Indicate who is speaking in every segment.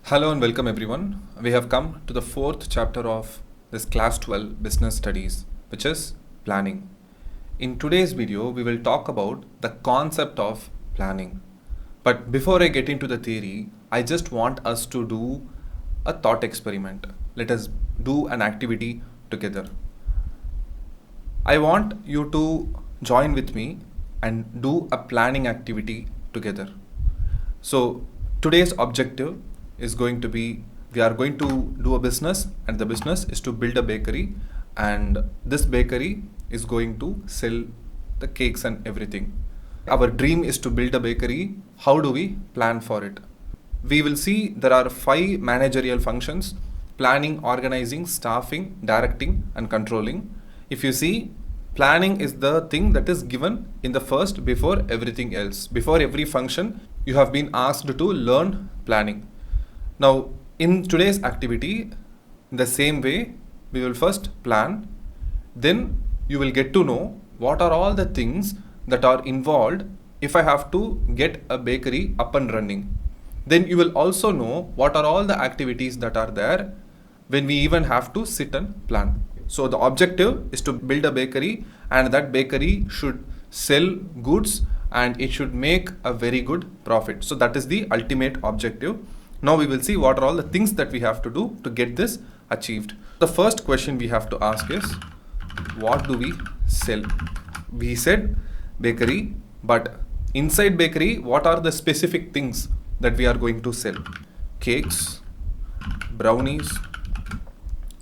Speaker 1: Hello and welcome everyone. We have come to the fourth chapter of this class 12 business studies, which is planning. In today's video, we will talk about the concept of planning. But before I get into the theory, I just want us to do a thought experiment. Let us do an activity together. I want you to join with me and do a planning activity together. So today's objective is going to be, we are going to do a business, and the business is to build a bakery, and this bakery is going to sell the cakes and everything. Our dream is to build a bakery. How do we plan for it? We will see there are 5 managerial functions: planning, organizing, staffing, directing and controlling. If you see, planning is the thing that is given in the first before everything else. Before every function, you have been asked to learn planning. Now, in today's activity, in the same way, we will first plan, then you will get to know what are all the things that are involved if I have to get a bakery up and running. Then you will also know what are all the activities that are there when we even have to sit and plan. So the objective is to build a bakery, and that bakery should sell goods and it should make a very good profit. So that is the ultimate objective. Now we will see what are all the things that we have to do to get this achieved. The first question we have to ask is, what do we sell? We said bakery, but inside bakery, what are the specific things that we are going to sell? Cakes, brownies,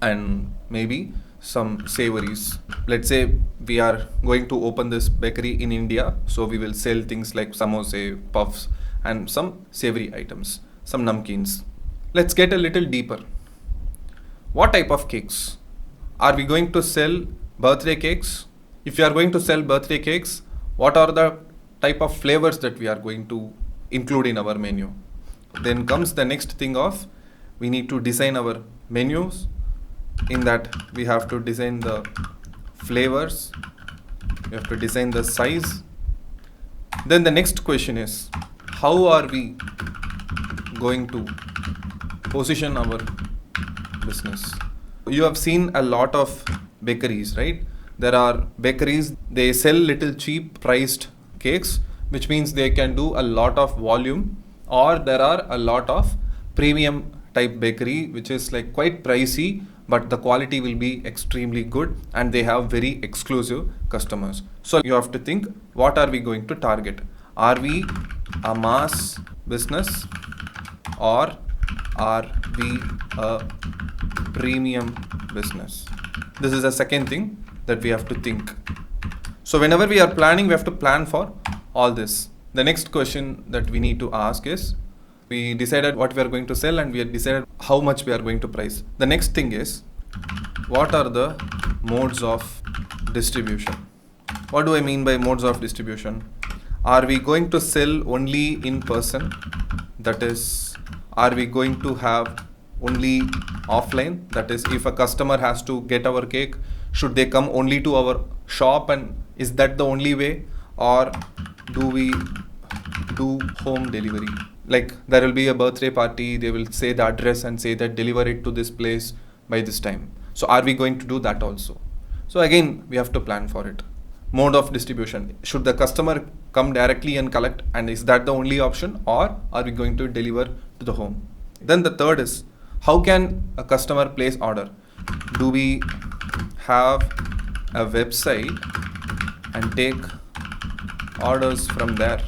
Speaker 1: and maybe some savories. Let's say we are going to open this bakery in India, so we will sell things like samosa, puffs, and some savory items, some namkeens. Let's get a little deeper. What type of cakes? Are we going to sell birthday cakes? If you are going to sell birthday cakes, what are the type of flavors that we are going to include in our menu? Then comes the next thing of, we need to design our menus. In that, we have to design the flavors, we have to design the size. Then the next question is, how are we going to position our business? You have seen a lot of bakeries, right? There are bakeries, they sell little cheap priced cakes, which means they can do a lot of volume, or there are a lot of premium type bakery, which is like quite pricey, but the quality will be extremely good and they have very exclusive customers. So you have to think, what are we going to target? Are we a mass business, or are we a premium business? This is the second thing that we have to think. So whenever we are planning, we have to plan for all this. The next question that we need to ask is, we decided what we are going to sell and we have decided how much we are going to price. The next thing is, what are the modes of distribution? What do I mean by modes of distribution? Are we going to sell only in person? That is, are we going to have only offline? That is, if a customer has to get our cake, should they come only to our shop, and is that the only way? Or do we do home delivery? Like, there will be a birthday party, they will say the address and say that deliver it to this place by this time. So are we going to do that also? So again, we have to plan for it. Mode of distribution. Should the customer come directly and collect, and is that the only option, or are we going to deliver to the home? Then the third is, how can a customer place order? Do we have a website and take orders from there?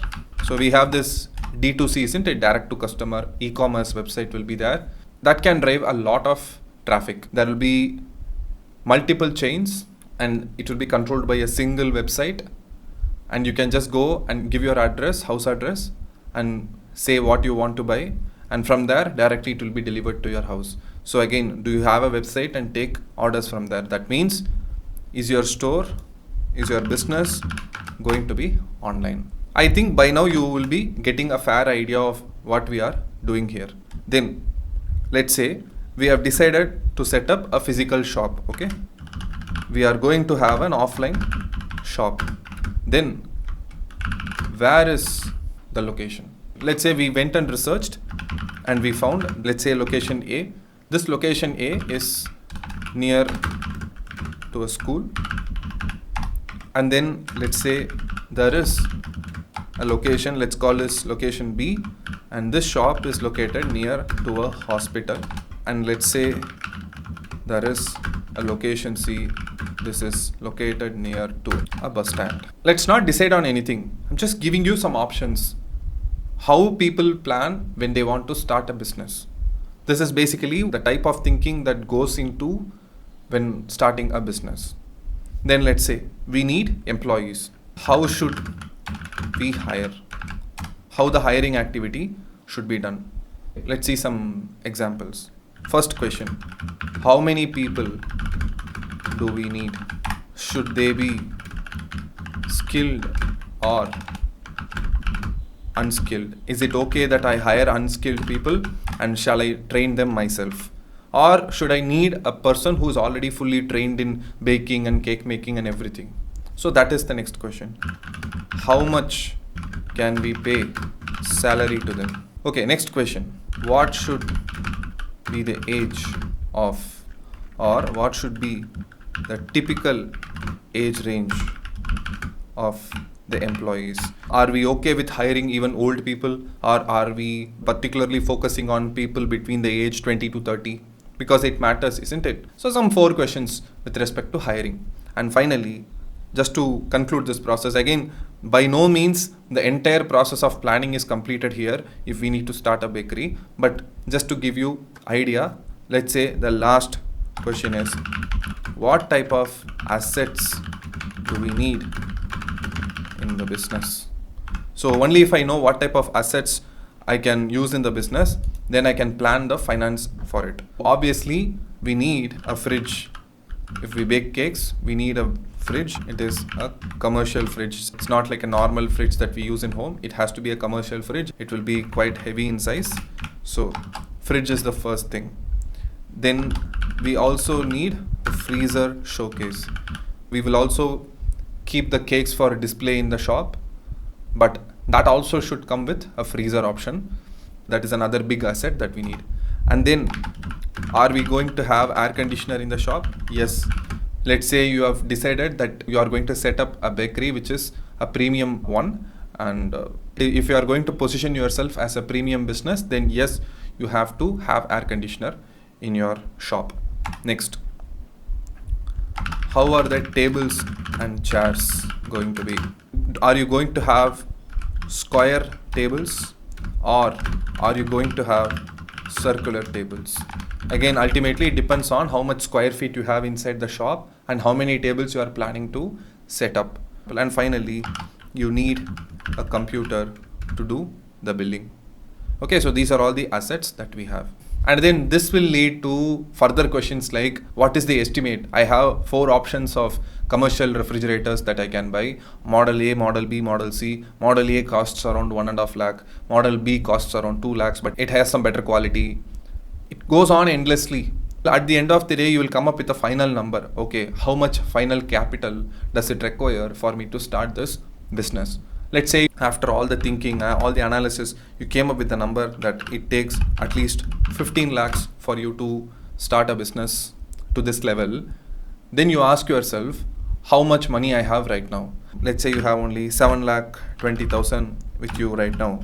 Speaker 1: So we have this D2C, isn't it? Direct to customer e-commerce website will be there. That can drive a lot of traffic. There will be multiple chains and it will be controlled by a single website, and you can just go and give your address, house address, and say what you want to buy, and from there directly it will be delivered to your house. So again, do you have a website and take orders from there? That means, is your store, is your business going to be online? I think by now you will be getting a fair idea of what we are doing here. Then let's say we have decided to set up a physical shop. Okay, we are going to have an offline shop. Then where is the location? Let's say we went and researched and we found, let's say, location A. This location A is near to a school, and then let's say there is a location, let's call this location B, and this shop is located near to a hospital, and let's say there is a location C, this is located near to a bus stand. Let's not decide on anything. I'm just giving you some options. How people plan when they want to start a business. This is basically the type of thinking that goes into when starting a business. Then let's say we need employees. How should we hire? How the hiring activity should be done. Let's see some examples. First question, how many people do we need? Should they be skilled or unskilled? Is it okay that I hire unskilled people, and shall I train them myself? Or should I need a person who is already fully trained in baking and cake making and everything? So that is the next question. How much can we pay salary to them? Okay, next question. What should be the age of, or what should be the typical age range of the employees? Are we okay with hiring even old people, or are we particularly focusing on people between the age 20 to 30? Because it matters, isn't it? So some 4 questions with respect to hiring. And finally, just to conclude this process, again, by no means the entire process of planning is completed here if we need to start a bakery, but just to give you idea, let's say the last question is, what type of assets do we need in the business? So only if I know what type of assets I can use in the business, then I can plan the finance for it. Obviously, we need a fridge. If we bake cakes, we need a fridge. It is a commercial fridge. It's not like a normal fridge that we use in home. It has to be a commercial fridge. It will be quite heavy in size. So fridge is the first thing. Then we also need a freezer showcase. We will also keep the cakes for display in the shop, but that also should come with a freezer option. That is another big asset that we need. And then, are we going to have air conditioner in the shop? Yes. Let's say you have decided that you are going to set up a bakery which is a premium one, and if you are going to position yourself as a premium business, then yes, you have to have air conditioner in your shop. Next, how are the tables and chairs going to be? Are you going to have square tables, or are you going to have circular tables? Again, ultimately it depends on how much square feet you have inside the shop and how many tables you are planning to set up. And finally, you need a computer to do the billing. Okay, so these are all the assets that we have. And then this will lead to further questions like, what is the estimate? I have 4 options of commercial refrigerators that I can buy. Model A, Model B, Model C. Model A costs around 1.5 lakh. Model B costs around 2 lakhs, but it has some better quality. It goes on endlessly. At the end of the day, you will come up with a final number. Okay, how much final capital does it require for me to start this business? Let's say after all the thinking, all the analysis, you came up with the number that it takes at least 15 lakhs for you to start a business to this level. Then you ask yourself, how much money I have right now? Let's say you have only 7,20,000 with you right now.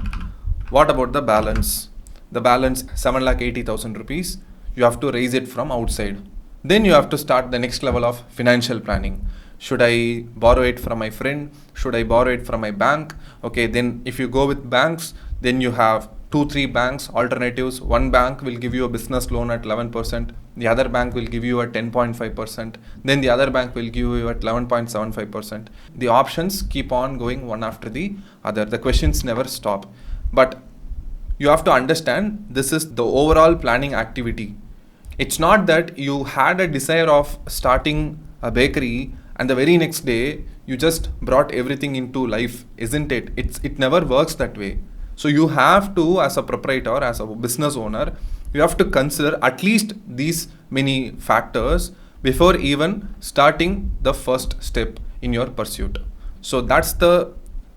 Speaker 1: What about the balance? The balance 7,80,000 rupees. You have to raise it from outside. Then you have to start the next level of financial planning. Should I borrow it from my friend? Should I borrow it from my bank? Okay, then if you go with banks, then you have 2-3 banks alternatives. One bank will give you a business loan at 11%. The other bank will give you at 10.5%. Then the other bank will give you at 11.75%. The options keep on going one after the other. The questions never stop. But you have to understand, this is the overall planning activity. It's not that you had a desire of starting a bakery and the very next day you just brought everything into life, isn't it? It never works that way. So you have to, as a proprietor, as a business owner, you have to consider at least these many factors before even starting the first step in your pursuit. So that's the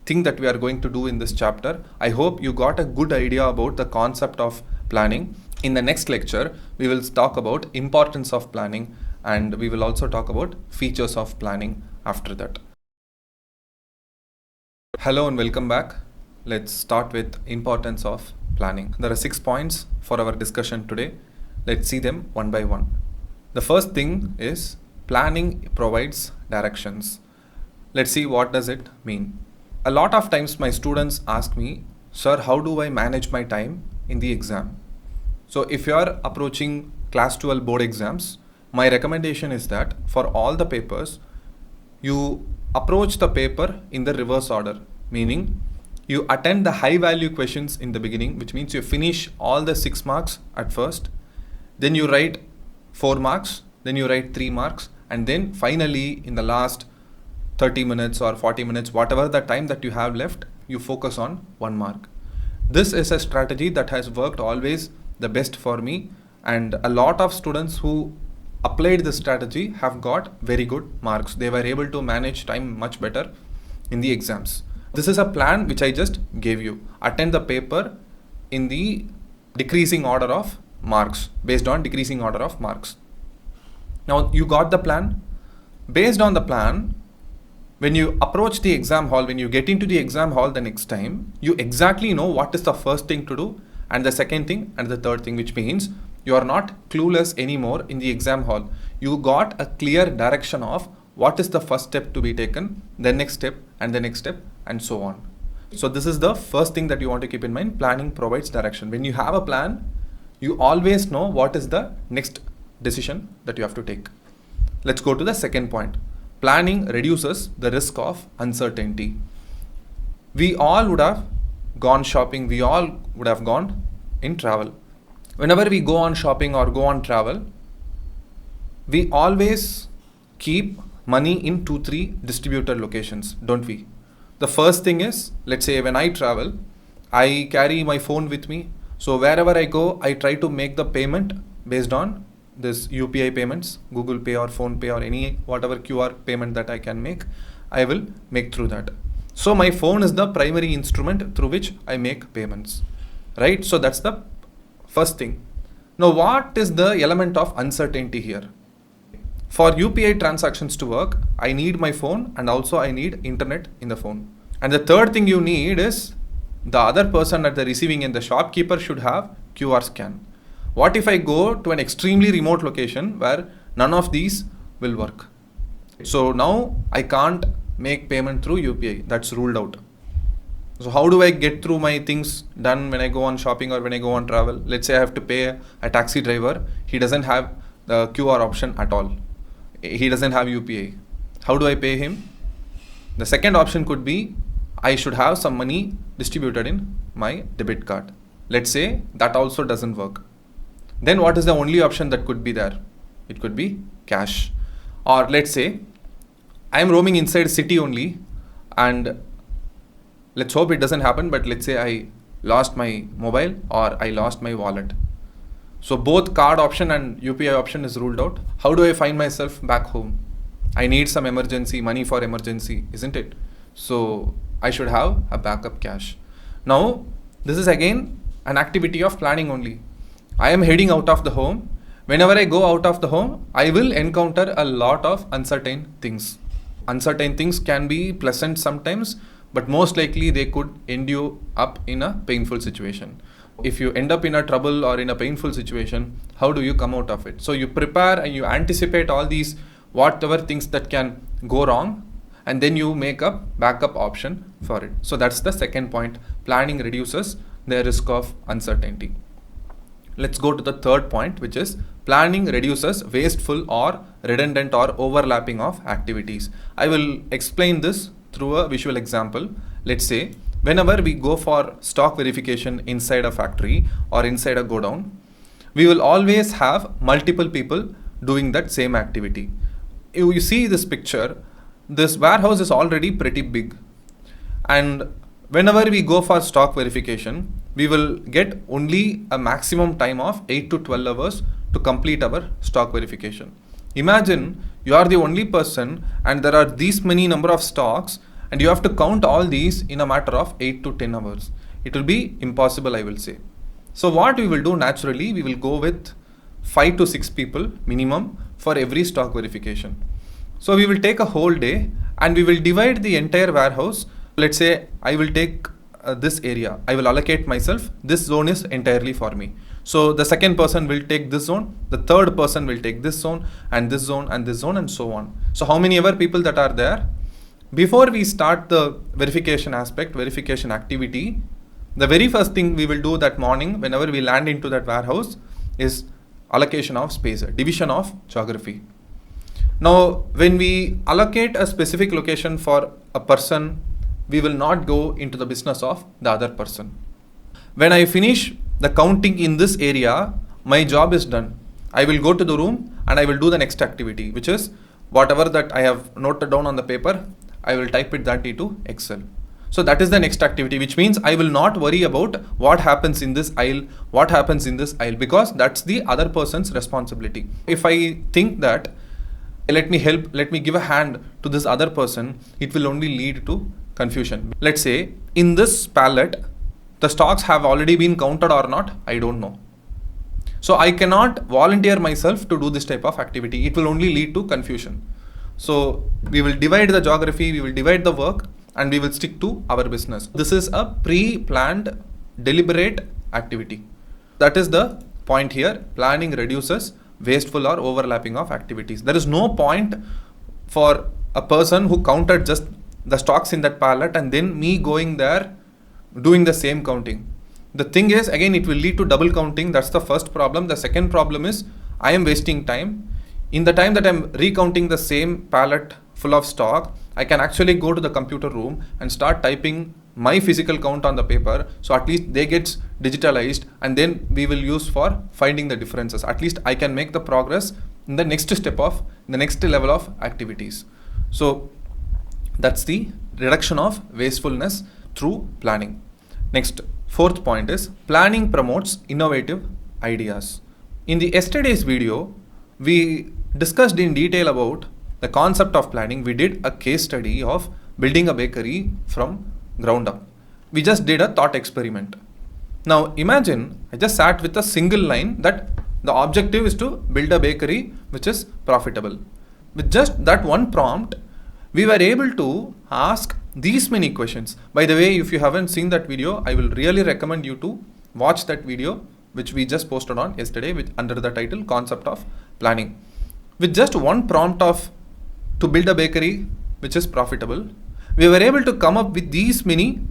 Speaker 1: thing that we are going to do in this chapter. I hope you got a good idea about the concept of planning. In the next lecture, we will talk about importance of planning, and we will also talk about features of planning after that. Hello and welcome back. Let's start with importance of planning. There are 6 points for our discussion today. Let's see them one by one. The first thing is planning provides directions. Let's see what does it mean. A lot of times my students ask me, sir, how do I manage my time in the exam? So if you are approaching class 12 board exams, my recommendation is that for all the papers, you approach the paper in the reverse order, meaning you attend the high value questions in the beginning, which means you finish all the 6 marks at first, then you write 4 marks, then you write 3 marks, and then finally in the last 30 minutes or 40 minutes, whatever the time that you have left, you focus on 1 mark. This is a strategy that has worked always the best for me, and a lot of students who applied this strategy have got very good marks. They were able to manage time much better in the exams. This is a plan which I just gave you. Attend the paper in the decreasing order of marks, based on decreasing order of marks. Now you got the plan. Based on the plan, when you approach the exam hall, when you get into the exam hall the next time, you exactly know what is the first thing to do and the second thing and the third thing, which means you are not clueless anymore in the exam hall. You got a clear direction of what is the first step to be taken, the next step and the next step and so on. So this is the first thing that you want to keep in mind. Planning provides direction. When you have a plan, you always know what is the next decision that you have to take. Let's go to the second point. Planning reduces the risk of uncertainty. We all would have gone shopping. We all would have gone in travel. Whenever we go on shopping or go on travel, we always keep money in 2-3 distributed locations, don't we? The first thing is, let's say when I travel, I carry my phone with me. So wherever I go, I try to make the payment based on this UPI payments, Google Pay or Phone Pay or any whatever QR payment that I can make, I will make through that. So my phone is the primary instrument through which I make payments, right? So that's the first thing. Now what is the element of uncertainty here? For UPI transactions to work, I need my phone and also I need internet in the phone. And the third thing you need is the other person at the receiving end, the shopkeeper should have QR scan. What if I go to an extremely remote location where none of these will work? So now I can't make payment through UPI. That's ruled out. So how do I get through my things done when I go on shopping or when I go on travel? Let's say I have to pay a taxi driver. He doesn't have the QR option at all. He doesn't have UPI. How do I pay him? The second option could be I should have some money distributed in my debit card. Let's say that also doesn't work. Then what is the only option that could be there? It could be cash. Or let's say I am roaming inside city only, and let's hope it doesn't happen, but let's say I lost my mobile or I lost my wallet. So both card option and UPI option is ruled out. How do I find myself back home? I need some emergency, money for emergency, isn't it? So I should have a backup cash. Now, this is again an activity of planning only. I am heading out of the home. Whenever I go out of the home, I will encounter a lot of uncertain things. Uncertain things can be pleasant sometimes, but most likely they could end you up in a painful situation. If you end up in a trouble or in a painful situation, how do you come out of it? So you prepare and you anticipate all these whatever things that can go wrong, and then you make a backup option for it. So that's the second point. Planning reduces the risk of uncertainty. Let's go to the third point, which is planning reduces wasteful or redundant or overlapping of activities. I will explain this through a visual example. Let's say whenever we go for stock verification inside a factory or inside a godown, we will always have multiple people doing that same activity. You see this picture, this warehouse is already pretty big, and whenever we go for stock verification, we will get only a maximum time of 8 to 12 hours to complete our stock verification. Imagine you are the only person and there are these many number of stocks and you have to count all these in a matter of 8 to 10 hours. It will be impossible, I will say. So what we will do naturally, we will go with 5 to 6 people minimum for every stock verification. So we will take a whole day and we will divide the entire warehouse. Let's say I will take this area. I will allocate myself. This zone is entirely for me. So the second person will take this zone. The third person will take this zone and this zone and this zone and so on. So how many ever people that are there, before we start the verification aspect, verification activity, the very first thing we will do that morning whenever we land into that warehouse is allocation of space, division of geography. Now, when we allocate a specific location for a person, we will not go into the business of the other person. When I finish the counting in this area, my job is done. I will go to the room and I will do the next activity, which is whatever that I have noted down on the paper, I will type it that into Excel. So that is the next activity, which means I will not worry about what happens in this aisle, what happens in this aisle, because that's the other person's responsibility. If I think that let me give a hand to this other person, it will only lead to confusion. Let's say in this pallet, the stocks have already been counted or not, I don't know. So I cannot volunteer myself to do this type of activity. It will only lead to confusion. So we will divide the geography, we will divide the work, and we will stick to our business. This is a pre-planned, deliberate activity. That is the point here. Planning reduces wasteful or overlapping of activities. There is no point for a person who counted just the stocks in that pallet and then me going there doing the same counting. The thing is, again, it will lead to double counting. That's the first problem. The second problem is I am wasting time. In the time that I'm recounting the same pallet full of stock, I can actually go to the computer room and start typing my physical count on the paper. So at least they get digitalized and then we will use for finding the differences. At least I can make the progress in the next step of the next level of activities. So that's the reduction of wastefulness through planning. Next, fourth point is planning promotes innovative ideas. In the yesterday's video, we discussed in detail about the concept of planning. We did a case study of building a bakery from ground up. We just did a thought experiment. Now imagine I just sat with a single line that the objective is to build a bakery which is profitable. With just that one prompt, we were able to ask these many questions. By the way, if you haven't seen that video, I will really recommend you to watch that video which we just posted on yesterday under the title Concept of Planning. With just one prompt of to build a bakery which is profitable, we were able to come up with these many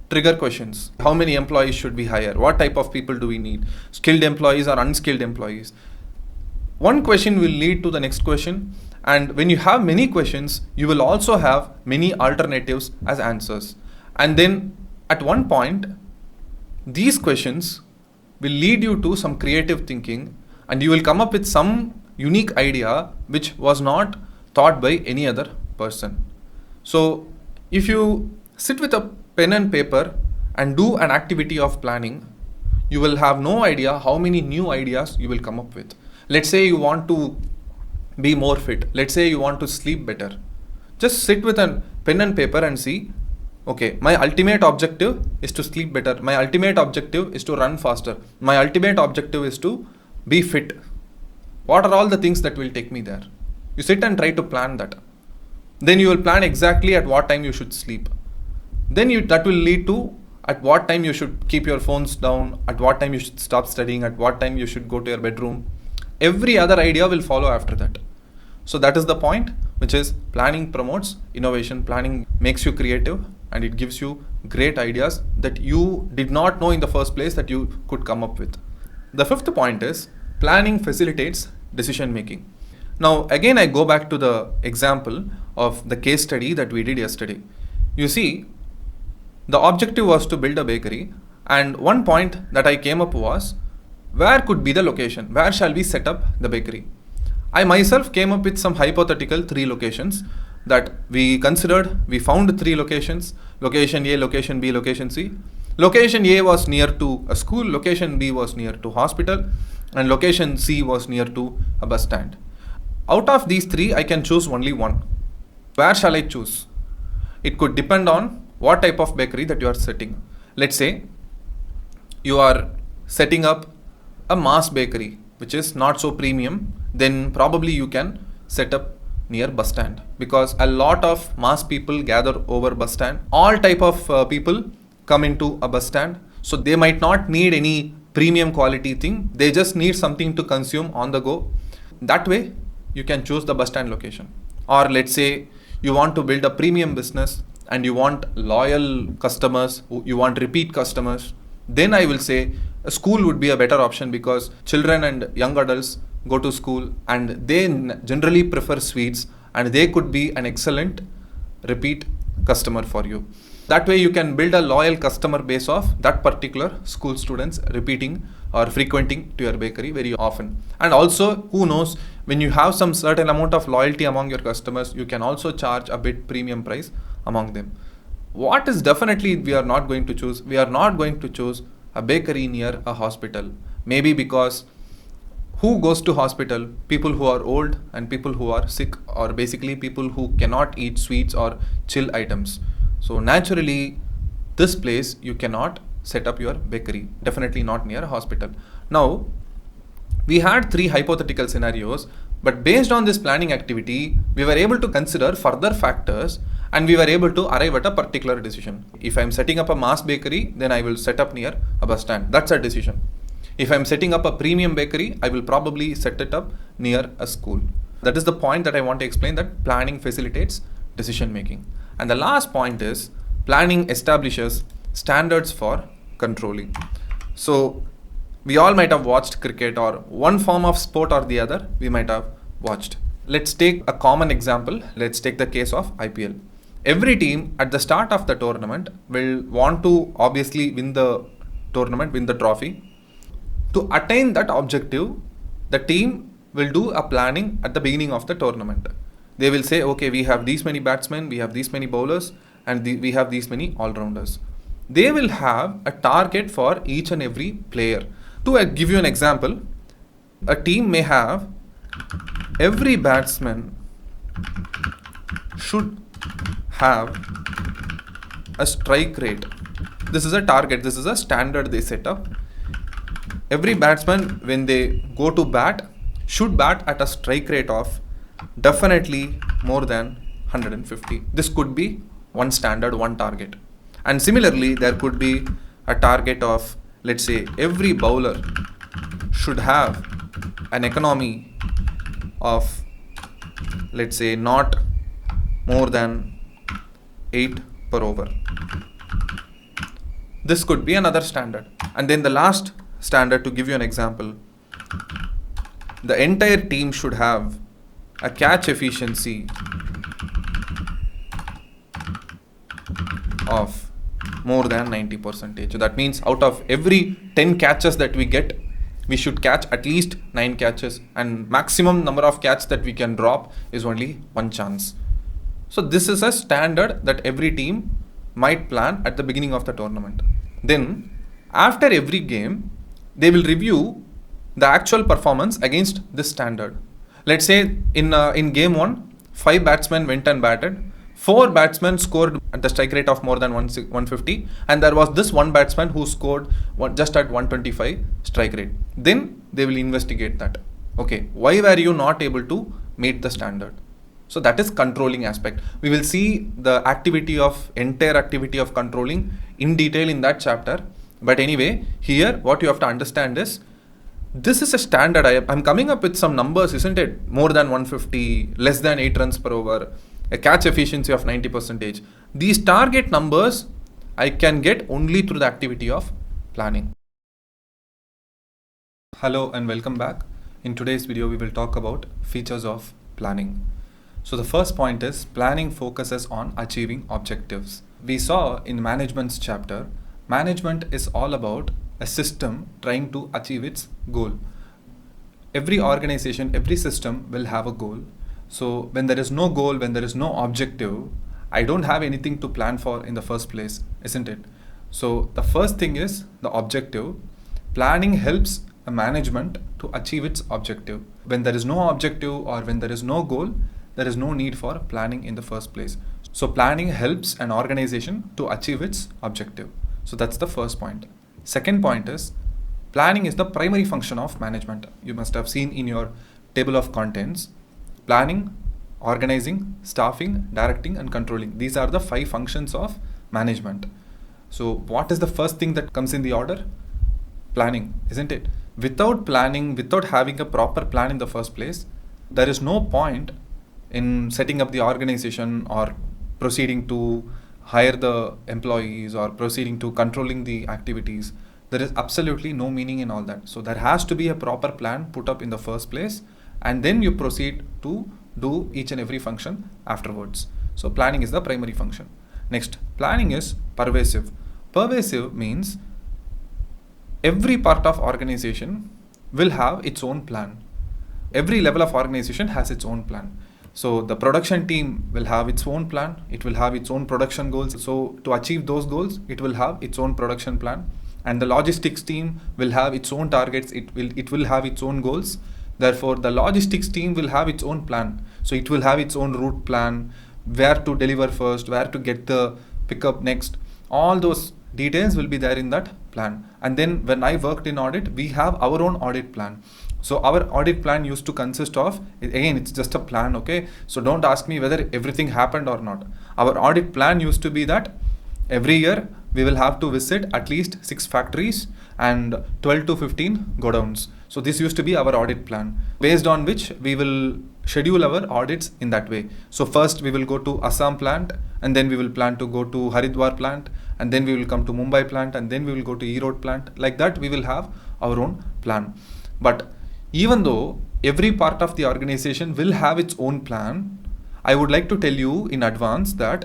Speaker 1: trigger questions. How many employees should we hire? What type of people do we need? Skilled employees or unskilled employees? One question will lead to the next question, and when you have many questions, you will also have many alternatives as answers. And then at one point, these questions will lead you to some creative thinking and you will come up with some unique idea which was not thought by any other person. So if you sit with a pen and paper and do an activity of planning, you will have no idea how many new ideas you will come up with. Let's say you want to be more fit. Let's say you want to sleep better. Just sit with a pen and paper and see, okay, my ultimate objective is to sleep better. My ultimate objective is to run faster. My ultimate objective is to be fit. What are all the things that will take me there? You sit and try to plan that. Then you will plan exactly at what time you should sleep. Then that will lead to at what time you should keep your phones down, at what time you should stop studying, at what time you should go to your bedroom. Every other idea will follow after that. So that is the point, which is planning promotes innovation. Planning makes you creative and it gives you great ideas that you did not know in the first place that you could come up with. The fifth point is planning facilitates decision making. Now again, I go back to the example of the case study that we did yesterday. You see, the objective was to build a bakery, and one point that I came up was, where could be the location? Where shall we set up the bakery? I myself came up with some hypothetical 3 locations that we considered. We found 3 locations: location A, location B, location C. Location A was near to a school, location B was near to hospital, and location C was near to a bus stand. Out of these 3, I can choose only one. Where shall I choose? It could depend on what type of bakery that you are setting. Let's say you are setting up a mass bakery, which is not so premium, then probably you can set up near bus stand, because a lot of mass people gather over bus stand. All type of people come into a bus stand, so they might not need any premium quality thing. They just need something to consume on the go. That way, you can choose the bus stand location. Or let's say you want to build a premium business and you want loyal customers, you want repeat customers, then I will say a school would be a better option, because children and young adults go to school and they generally prefer sweets, and they could be an excellent repeat customer for you. That way you can build a loyal customer base of that particular school students repeating or frequenting to your bakery very often. And also, who knows, when you have some certain amount of loyalty among your customers, you can also charge a bit premium price among them. What is definitely we are not going to choose? We are not going to choose a bakery near a hospital. Maybe because who goes to hospital? People who are old and people who are sick, or basically people who cannot eat sweets or chill items. So naturally, this place you cannot set up your bakery, definitely not near a hospital. Now, we had 3 hypothetical scenarios, but based on this planning activity, we were able to consider further factors and we were able to arrive at a particular decision. If I'm setting up a mass bakery, then I will set up near a bus stand. That's a decision. If I'm setting up a premium bakery, I will probably set it up near a school. That is the point that I want to explain, that planning facilitates decision making. And the last point is planning establishes standards for controlling. So we all might have watched cricket, or one form of sport or the other we might have watched. Let's take a common example. Let's take the case of IPL. Every team at the start of the tournament will want to obviously win the tournament, win the trophy. To attain that objective, the team will do a planning at the beginning of the tournament. They will say, okay, we have these many batsmen, we have these many bowlers, and we have these many all-rounders. They will have a target for each and every player. To give you an example, a team may have every batsman should have a strike rate. This is a target, this is a standard they set up. Every batsman, when they go to bat, should bat at a strike rate of definitely more than 150. This could be one standard, one target. And similarly, there could be a target of, let's say, every bowler should have an economy of, let's say, not more than 8 per over. This could be another standard. And then the last standard, to give you an example, the entire team should have a catch efficiency of more than 90%. That means out of every 10 catches that we get, we should catch at least 9 catches, and maximum number of catches that we can drop is only 1 chance. So this is a standard that every team might plan at the beginning of the tournament. Then after every game, they will review the actual performance against this standard. Let's say in game 1, 5 batsmen went and batted. 4 batsmen scored at the strike rate of more than 150, and there was this one batsman who scored just at 125 strike rate. Then they will investigate that. Okay, why were you not able to meet the standard? So that is controlling aspect. We will see the entire activity of controlling in detail in that chapter. But anyway, here what you have to understand is, this is a standard. I'm coming up with some numbers, isn't it? More than 150, less than 8 runs per over, a catch efficiency of 90%. These target numbers I can get only through the activity of planning. Hello and welcome back. In today's video, we will talk about features of planning. So the first point is, planning focuses on achieving objectives. We saw in management's chapter, management is all about a system trying to achieve its goal. Every organization, every system will have a goal. So when there is no goal, when there is no objective, I don't have anything to plan for in the first place, isn't it? So the first thing is the objective. Planning helps a management to achieve its objective. When there is no objective or when there is no goal, there is no need for planning in the first place. So planning helps an organization to achieve its objective. So that's the first point. Second point is, Planning is the primary function of management. You must have seen in your table of contents, planning, organizing, staffing, directing, and controlling. These are the 5 functions of management. So what is the first thing that comes in the order? Planning, isn't it? Without planning, without having a proper plan in the first place, there is no point in setting up the organization or proceeding to hire the employees or proceeding to controlling the activities. There is absolutely no meaning in all that. So there has to be a proper plan put up in the first place, and then you proceed to do each and every function afterwards. So planning is the primary function. Next, planning is pervasive. Pervasive means every part of organization will have its own plan. Every level of organization has its own plan. So the production team will have its own plan. It will have its own production goals. So to achieve those goals, it will have its own production plan. And the logistics team will have its own targets. It will have its own goals. Therefore, the logistics team will have its own plan. So it will have its own route plan, where to deliver first, where to get the pickup next. All those details will be there in that plan. And then when I worked in audit, we have our own audit plan. So our audit plan used to consist of, again, it's just a plan, okay? So don't ask me whether everything happened or not. Our audit plan used to be that every year we will have to visit at least 6 factories and 12 to 15 godowns. So this used to be our audit plan, based on which we will schedule our audits in that way. So first we will go to Assam plant, and then we will plan to go to Haridwar plant, and then we will come to Mumbai plant, and then we will go to Erode plant. Like that, we will have our own plan. But even though every part of the organization will have its own plan, I would like to tell you in advance that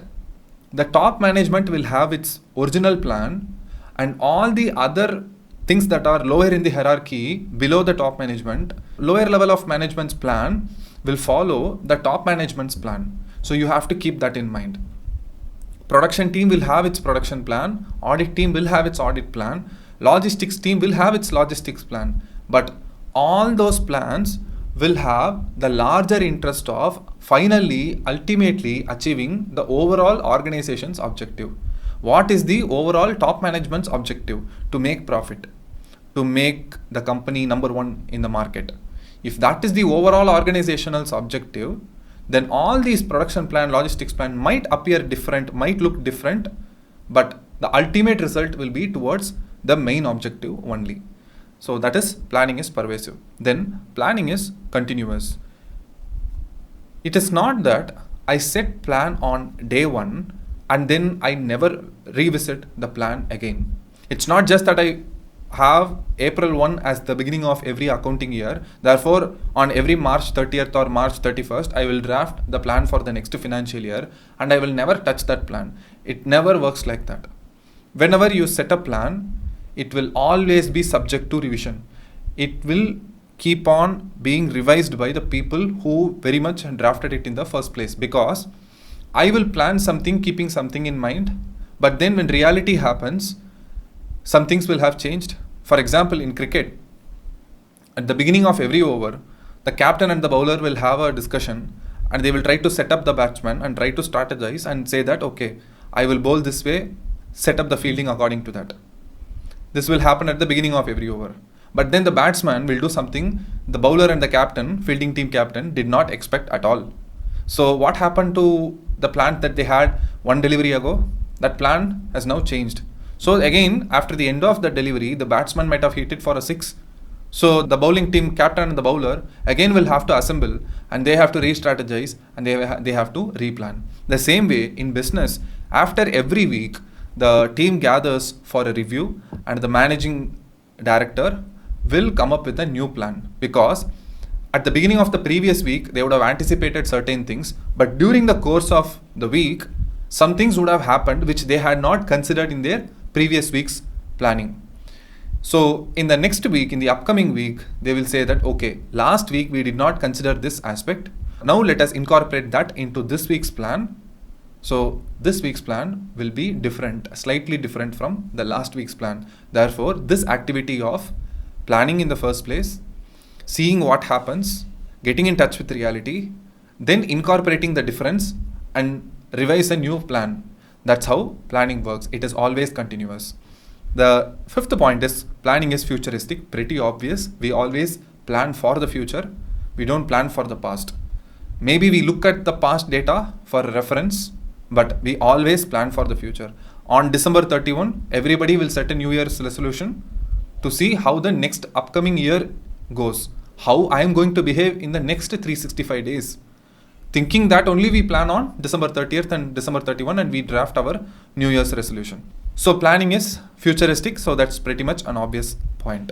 Speaker 1: the top management will have its original plan, and all the other things that are lower in the hierarchy below the top management, lower level of management's plan will follow the top management's plan. So you have to keep that in mind. Production team will have its production plan, audit team will have its audit plan, logistics team will have its logistics plan. But all those plans will have the larger interest of finally, ultimately achieving the overall organization's objective. What is the overall top management's objective? To make profit, to make the company number 1 in the market. If that is the overall organizational objective, then all these production plan, logistics plan might appear different, might look different, but the ultimate result will be towards the main objective only. So that is, planning is pervasive. Then planning is continuous. It is not that I set plan on day 1 and then I never revisit the plan again. It's not just that I have April 1 as the beginning of every accounting year. Therefore, on every March 30th or March 31st, I will draft the plan for the next financial year and I will never touch that plan. It never works like that. Whenever you set a plan, it will always be subject to revision. It will keep on being revised by the people who very much drafted it in the first place, because I will plan something keeping something in mind, but then when reality happens, some things will have changed. For example, in cricket, at the beginning of every over, the captain and the bowler will have a discussion and they will try to set up the batsman and try to strategize and say that, okay, I will bowl this way, set up the fielding according to that. This will happen at the beginning of every over. But then the batsman will do something the bowler and the captain, fielding team captain, did not expect at all. So what happened to the plan that they had one delivery ago? That plan has now changed. So again, after the end of the delivery, the batsman might have hit it for a 6. So the bowling team captain and the bowler again will have to assemble and they have to re-strategize and they have to replan. The same way in business, after every week, the team gathers for a review and the managing director will come up with a new plan, because at the beginning of the previous week, they would have anticipated certain things, but during the course of the week, some things would have happened which they had not considered in their previous week's planning. So in the next week, in the upcoming week, they will say that, okay, last week we did not consider this aspect. Now let us incorporate that into this week's plan. So this week's plan will be different, slightly different from the last week's plan. Therefore, this activity of planning in the first place, seeing what happens, getting in touch with reality, then incorporating the difference and revise a new plan. That's how planning works. It is always continuous. The fifth point is planning is futuristic. Pretty obvious. We always plan for the future. We don't plan for the past. Maybe we look at the past data for reference, but we always plan for the future. On December 31, everybody will set a New Year's resolution to see how the next upcoming year goes, how I am going to behave in the next 365 days. Thinking that only we plan on December 30th and December 31 and we draft our New Year's resolution. So planning is futuristic, so that's pretty much an obvious point.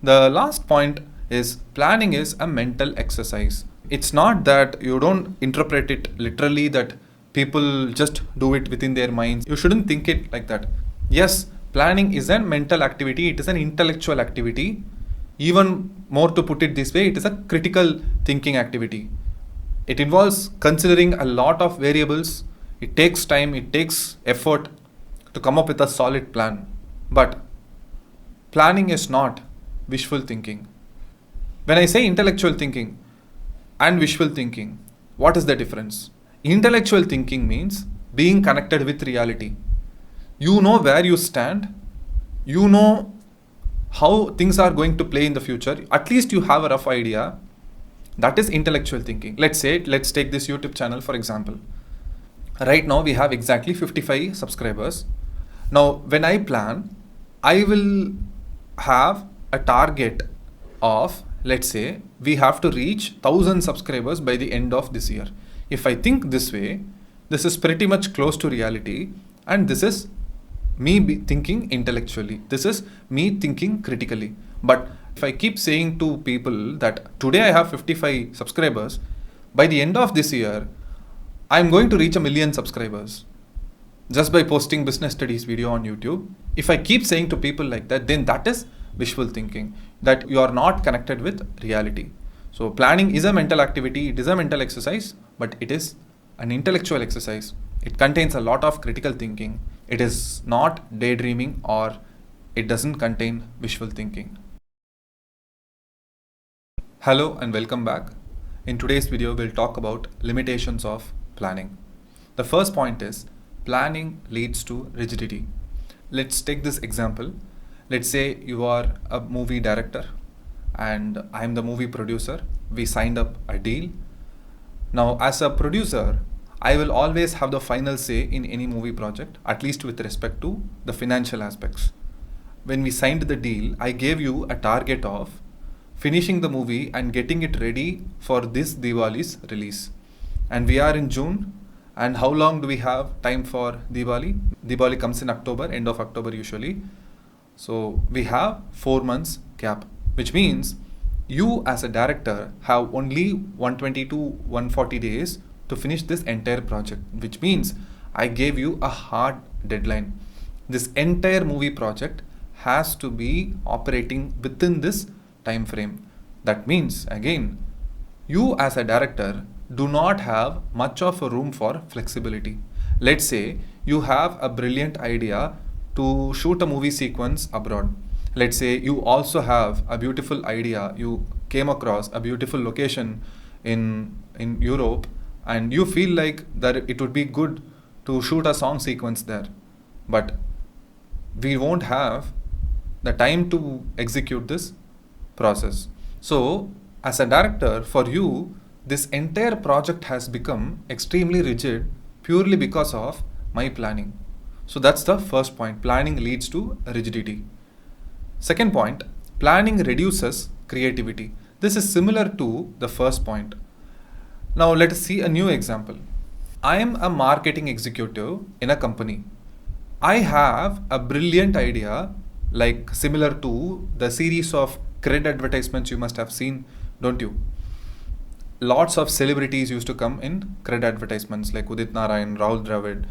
Speaker 1: The last point is planning is a mental exercise. It's not that you don't interpret it literally, that people just do it within their minds. You shouldn't think it like that. Yes, planning is a mental activity, it is an intellectual activity. Even more to put it this way, it is a critical thinking activity. It involves considering a lot of variables. It takes time, it takes effort to come up with a solid plan. But planning is not wishful thinking. When I say intellectual thinking and wishful thinking, what is the difference? Intellectual thinking means being connected with reality. You know where you stand, you know how things are going to play in the future, at least you have a rough idea. That is intellectual thinking. Let's take this YouTube channel for example. Right now we have exactly 55 subscribers. Now when I plan, I will have a target of, let's say, we have to reach 1000 subscribers by the end of this year. If I think this way, this is pretty much close to reality, and this is me thinking intellectually. This is me thinking critically. But if I keep saying to people that today I have 55 subscribers, by the end of this year, I'm going to reach 1,000,000 subscribers just by posting business studies video on YouTube. If I keep saying to people like that, then that is wishful thinking, that you are not connected with reality. So planning is a mental activity, it is a mental exercise, but it is an intellectual exercise. It contains a lot of critical thinking. It is not daydreaming, or it doesn't contain wishful thinking. Hello and welcome back. In today's video, we'll talk about limitations of planning. The first point is planning leads to rigidity. Let's take this example. Let's say you are a movie director and I'm the movie producer. We signed up a deal. Now, as a producer, I will always have the final say in any movie project, at least with respect to the financial aspects. When we signed the deal, I gave you a target of finishing the movie and getting it ready for this Diwali's release. And we are in June. And how long do we have time for Diwali? Diwali comes in October, end of October usually. So we have 4 months gap, which means you as a director have only 120 to 140 days to finish this entire project, which means I gave you a hard deadline. This entire movie project has to be operating within this time frame. That means, again, you as a director do not have much of a room for flexibility. Let's say you have a brilliant idea to shoot a movie sequence abroad. Let's say you also have a beautiful idea, you came across a beautiful location in Europe, and you feel like that it would be good to shoot a song sequence there. But we won't have the time to execute this process. So as a director, for you, this entire project has become extremely rigid purely because of my planning. So that's the first point. Planning leads to rigidity. Second point, planning reduces creativity. This is similar to the first point. Now let us see a new example. I am a marketing executive in a company. I have a brilliant idea, like similar to the series of cred advertisements you must have seen, don't you? Lots of celebrities used to come in cred advertisements like Udit Narayan, Rahul Dravid,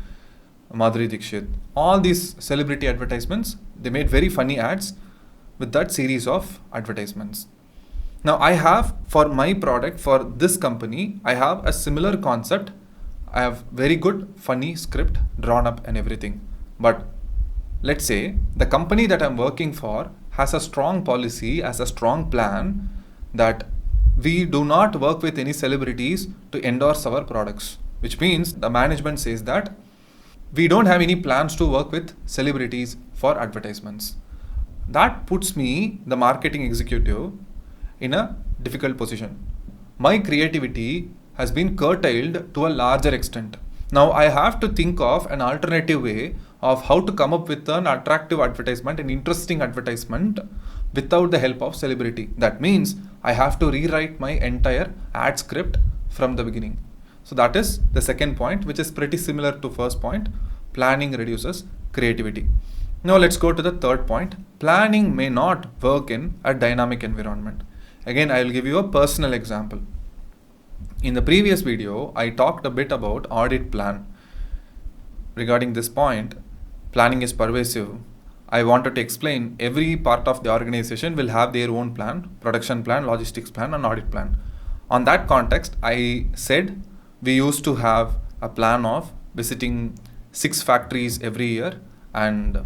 Speaker 1: Madhuri Dixit. All these celebrity advertisements, they made very funny ads with that series of advertisements. Now I have, for my product, for this company, I have a similar concept. I have very good funny script drawn up and everything. But let's say the company that I'm working for has a strong policy, has a strong plan that we do not work with any celebrities to endorse our products, which means the management says that we don't have any plans to work with celebrities for advertisements. That puts me, the marketing executive, in a difficult position. My creativity has been curtailed to a larger extent. Now I have to think of an alternative way of how to come up with an attractive advertisement, an interesting advertisement without the help of celebrity. That means I have to rewrite my entire ad script from the beginning. So that is the second point, which is pretty similar to first point. Planning reduces creativity. Now let's go to the third point. Planning may not work in a dynamic environment. Again, I will give you a personal example. In the previous video, I talked a bit about audit plan. Regarding this point, planning is pervasive. I wanted to explain every part of the organization will have their own plan, production plan, logistics plan, and audit plan. On that context, I said we used to have a plan of visiting 6 factories every year and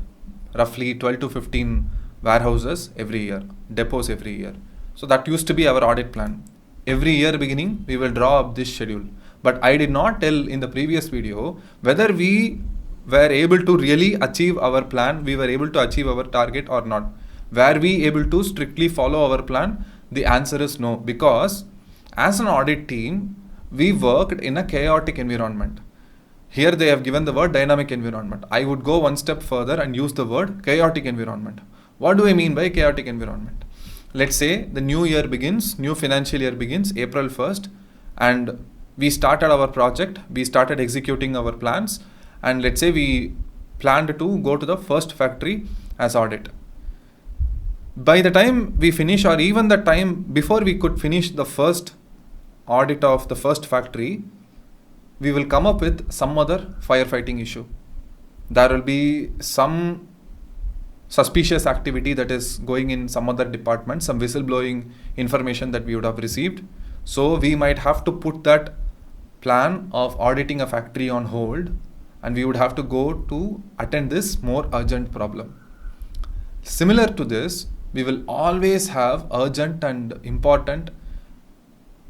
Speaker 1: roughly 12 to 15 warehouses every year, depots every year. So that used to be our audit plan. Every year beginning, we will draw up this schedule. But I did not tell in the previous video whether we were able to really achieve our plan, we were able to achieve our target or not. Were we able to strictly follow our plan? The answer is no, because as an audit team, we worked in a chaotic environment. Here they have given the word dynamic environment. I would go one step further and use the word chaotic environment. What do I mean by chaotic environment? Let's say the new year begins, new financial year begins April 1st, and we started our project, we started executing our plans, and let's say we planned to go to the first factory as audit. By the time we finish, or even the time before we could finish the first audit of the first factory, we will come up with some other firefighting issue. There will be some suspicious activity that is going in some other department, some whistleblowing information that we would have received. So we might have to put that plan of auditing a factory on hold, and we would have to go to attend this more urgent problem. Similar to this, we will always have urgent and important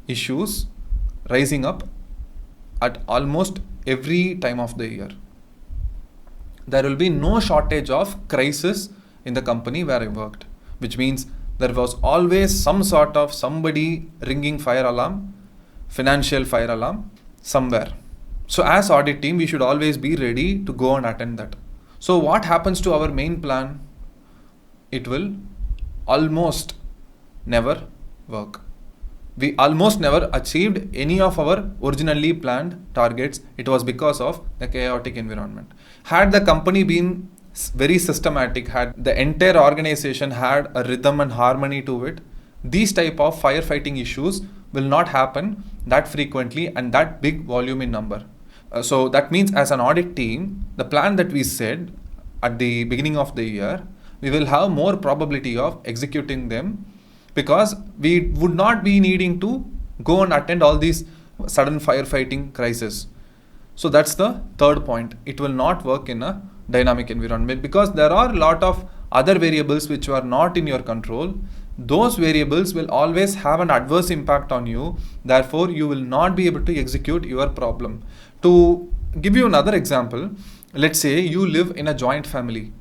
Speaker 1: issues rising up at almost every time of the year. There will be no shortage of crisis in the company where I worked, which means there was always some sort of somebody ringing fire alarm, financial fire alarm somewhere. So as audit team, we should always be ready to go and attend that. So what happens to our main plan? It will almost never work. We almost never achieved any of our originally planned targets. It was because of the chaotic environment. Had the company been very systematic, had the entire organization had a rhythm and harmony to it, these type of firefighting issues will not happen that frequently and that big volume in number. So that means as an audit team, the plan that we said at the beginning of the year, we will have more probability of executing them, because we would not be needing to go and attend all these sudden firefighting crises. So that's the third point. It will not work in a dynamic environment because there are a lot of other variables which are not in your control. Those variables will always have an adverse impact on you. Therefore, you will not be able to execute your problem. To give you another example, let's say you live in a joint family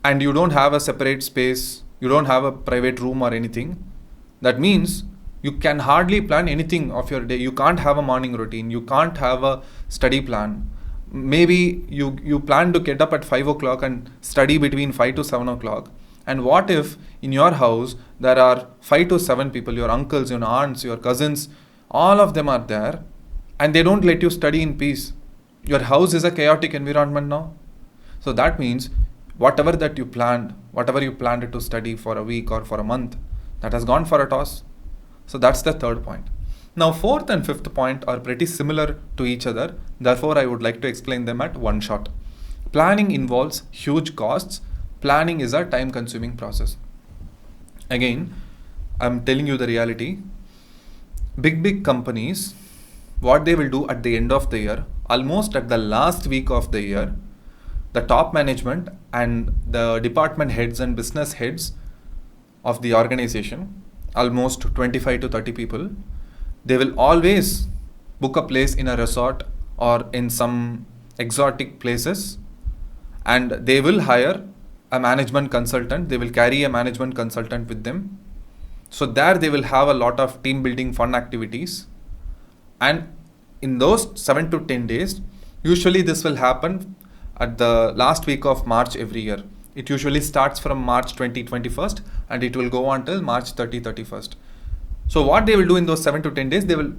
Speaker 1: and you don't have a separate space, you don't have a private room or anything. That means you can hardly plan anything of your day. You can't have a morning routine. You can't have a study plan. Maybe you plan to get up at 5 o'clock and study between 5 to 7 o'clock. And what if in your house there are 5 to 7 people, your uncles, your aunts, your cousins, all of them are there and they don't let you study in peace. Your house is a chaotic environment now. So that means whatever you planned to study for a week or for a month, that has gone for a toss. So that's the third point. Now, fourth and fifth point are pretty similar to each other. Therefore, I would like to explain them at one shot. Planning involves huge costs. Planning is a time-consuming process. Again, I'm telling you the reality. Big companies, what they will do at the end of the year, almost at the last week of the year, the top management and the department heads and business heads of the organization, almost 25 to 30 people, they will always book a place in a resort or in some exotic places and they will hire a management consultant. They will carry a management consultant with them. So there they will have a lot of team building fun activities. And in those 7 to 10 days, usually this will happen at the last week of March every year. It usually starts from March 21st and it will go on till March 31st. So what they will do in those 7 to 10 days, they will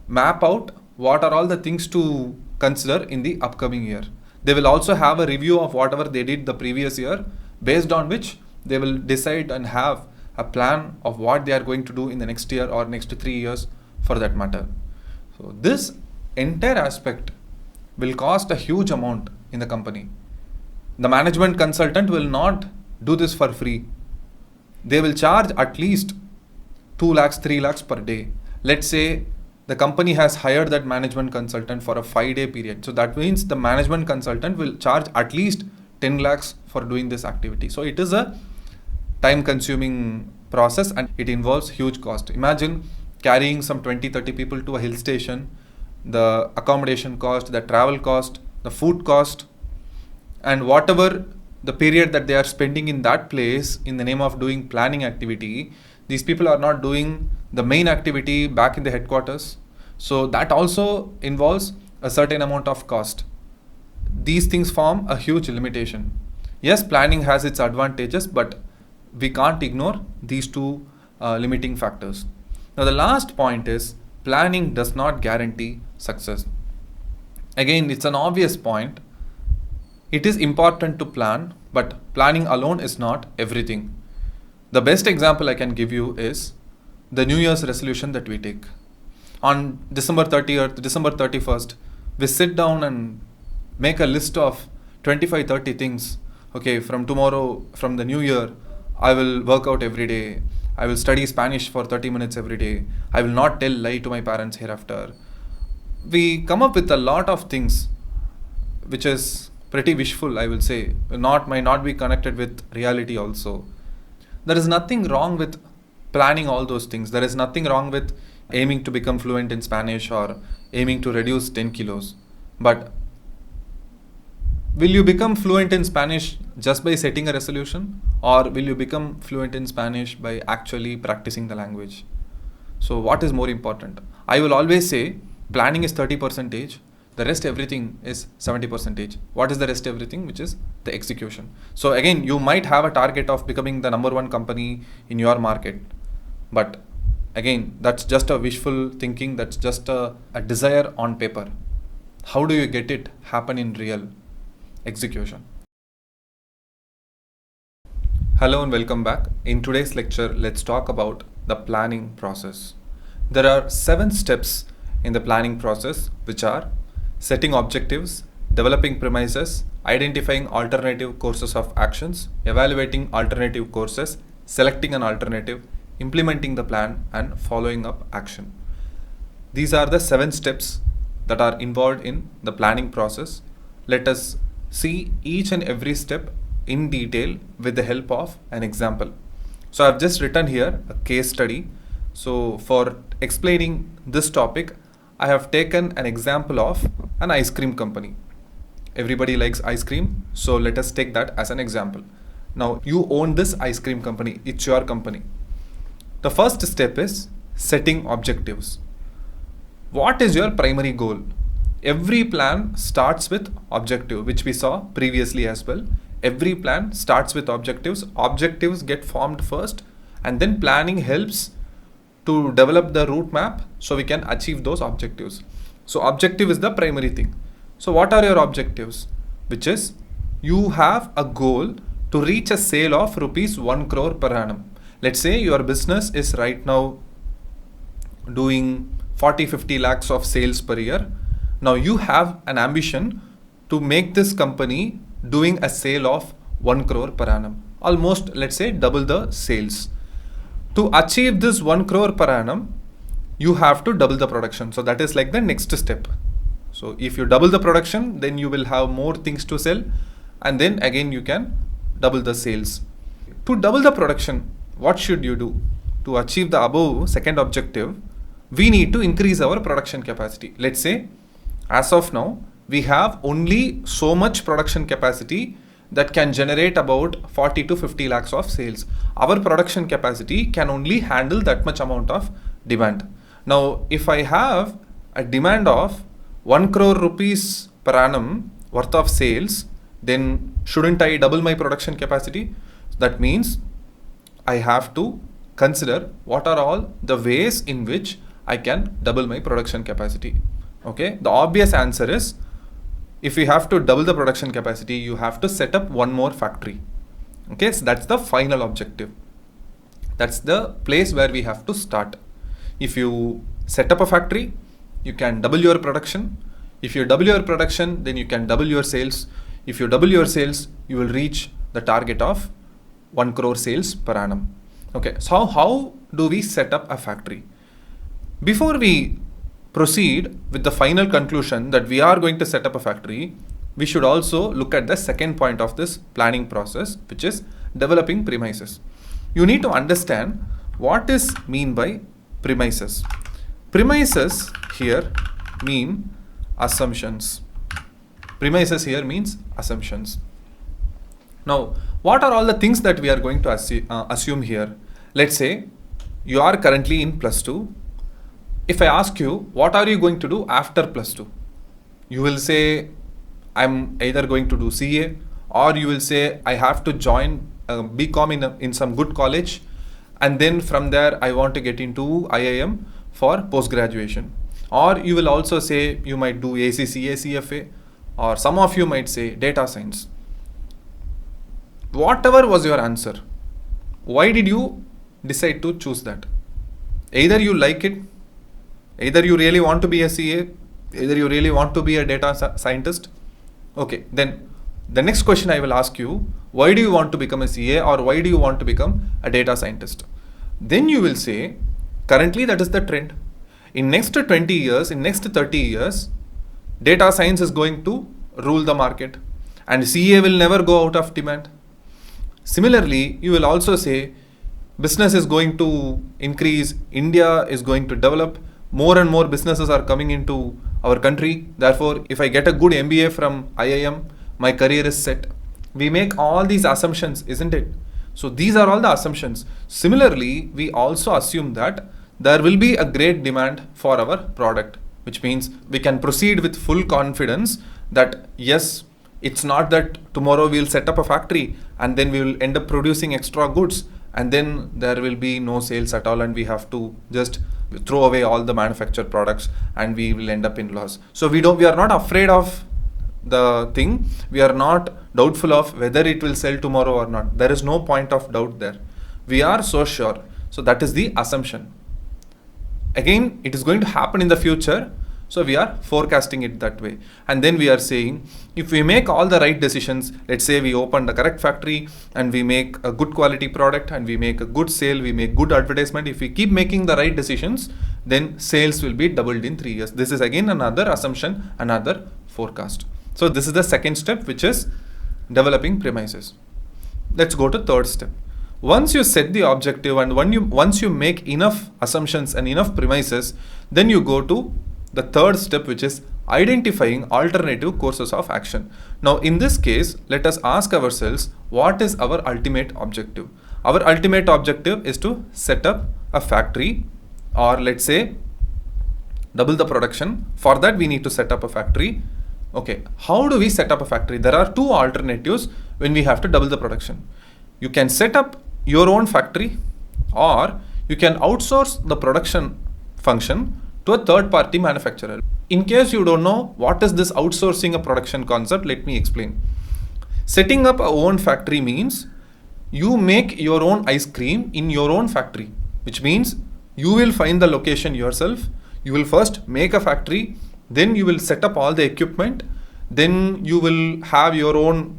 Speaker 1: map out what are all the things to consider in the upcoming year. They will also have a review of whatever they did the previous year, based on which they will decide and have a plan of what they are going to do in the next year or next 3 years for that matter. So this entire aspect will cost a huge amount in the company. The management consultant will not do this for free. They will charge at least 2 lakhs, 3 lakhs per day. Let's say the company has hired that management consultant for a 5-day period. So that means the management consultant will charge at least 10 lakhs for doing this activity. So it is a time consuming process and it involves huge cost. Imagine carrying some 20-30 people to a hill station, the accommodation cost, the travel cost, the food cost, and whatever the period that they are spending in that place in the name of doing planning activity. These people are not doing the main activity back in the headquarters. So that also involves a certain amount of cost. These things form a huge limitation. Yes, planning has its advantages, but we can't ignore these two limiting factors. Now the last point is planning does not guarantee success. Again, it's an obvious point. It is important to plan, but planning alone is not everything. The best example I can give you is the New Year's resolution that we take. On December 30th, December 31st, we sit down and make a list of 25-30 things. Okay, from tomorrow, from the new year, I will work out every day. I will study Spanish for 30 minutes every day. I will not tell lie to my parents hereafter. We come up with a lot of things, which is pretty wishful, I will say. Might not be connected with reality also. There is nothing wrong with planning all those things. There is nothing wrong with aiming to become fluent in Spanish or aiming to reduce 10 kilos. But will you become fluent in Spanish just by setting a resolution, or will you become fluent in Spanish by actually practicing the language? So what is more important? I will always say planning is 30%, the rest everything is 70%. What is the rest everything? Which is the execution. So again, you might have a target of becoming the number one company in your market, but again, that's just a wishful thinking. That's just a desire on paper. How do you get it happen in real execution? Hello and welcome back. In today's lecture, let's talk about the planning process. There are 7 steps in the planning process, which are setting objectives, developing premises, identifying alternative courses of actions, evaluating alternative courses, selecting an alternative, implementing the plan, and following up action. These are the 7 steps that are involved in the planning process. Let us see each and every step in detail with the help of an example. So I've just written here a case study. So for explaining this topic, I have taken an example of an ice cream company. Everybody likes ice cream, so let us take that as an example. Now you own this ice cream company, it's your company. The first step is setting objectives. What is your primary goal? Every plan starts with objective, which we saw previously as well. Every plan starts with objectives. Objectives get formed first, and then planning helps to develop the route map so we can achieve those objectives. So objective is the primary thing. So what are your objectives? Which is you have a goal to reach a sale of rupees 1 crore per annum. Let's say your business is right now doing 40-50 lakhs of sales per year. Now you have an ambition to make this company doing a sale of 1 crore per annum. Almost, let's say, double the sales. To achieve this 1 crore per annum, you have to double the production. So that is like the next step. So if you double the production, then you will have more things to sell, and then again you can double the sales. To double the production, what should you do? To achieve the above second objective, we need to increase our production capacity. Let's say, as of now, we have only so much production capacity that can generate about 40 to 50 lakhs of sales. Our production capacity can only handle that much amount of demand. Now, if I have a demand of 1 crore rupees per annum worth of sales, then shouldn't I double my production capacity? That means I have to consider what are all the ways in which I can double my production capacity. Okay, the obvious answer is, if you have to double the production capacity, you have to set up one more factory. Okay, so that's the final objective. That's the place where we have to start. If you set up a factory, you can double your production. If you double your production, then you can double your sales. If you double your sales, you will reach the target of 1 crore sales per annum. Okay, so how do we set up a factory? Before we proceed with the final conclusion that we are going to set up a factory, we should also look at the second point of this planning process, which is developing premises. You need to understand what is mean by premises. Premises here mean assumptions. Premises here means assumptions. Now, what are all the things that we are going to assume here? Let's say you are currently in plus 2. If I ask you, what are you going to do after plus 2? You will say, I'm either going to do CA, or you will say, I have to join BCom in some good college, and then from there I want to get into IIM for post-graduation. Or you will also say, you might do ACCA, CFA, or some of you might say data science. Whatever was your answer, why did you decide to choose that? Either you like it, either you really want to be a CA, either you really want to be a data scientist. Okay, then the next question I will ask you, why do you want to become a CA, or why do you want to become a data scientist? Then you will say, currently that is the trend. In next 20 years, in next 30 years, data science is going to rule the market and CA will never go out of demand. Similarly, you will also say, business is going to increase, India is going to develop, more and more businesses are coming into our country. Therefore, if I get a good MBA from IIM, my career is set. We make all these assumptions, isn't it? So these are all the assumptions. Similarly, we also assume that there will be a great demand for our product, which means we can proceed with full confidence that yes, it's not that tomorrow we'll set up a factory and then we will end up producing extra goods and then there will be no sales at all and we have to just throw away all the manufactured products and we will end up in loss. So we are not afraid of the thing. We are not doubtful of whether it will sell tomorrow or not. There is no point of doubt there. We are so sure. So that is the assumption. Again, it is going to happen in the future. So we are forecasting it that way. And then we are saying, if we make all the right decisions, let's say we open the correct factory and we make a good quality product and we make a good sale, we make good advertisement. If we keep making the right decisions, then sales will be doubled in 3 years. This is again another assumption, another forecast. So this is the second step, which is developing premises. Let's go to third step. Once you set the objective and once you make enough assumptions and enough premises, then you go to the third step, which is identifying alternative courses of action. Now, in this case, let us ask ourselves, what is our ultimate objective? Our ultimate objective is to set up a factory, or let's say double the production. For that, we need to set up a factory. Okay, how do we set up a factory? There are two alternatives when we have to double the production. You can set up your own factory, or you can outsource the production function to a third-party manufacturer. In case you don't know what is this outsourcing a production concept, let me explain. Setting up a own factory means you make your own ice cream in your own factory, which means you will find the location yourself. You will first make a factory, then you will set up all the equipment, then you will have your own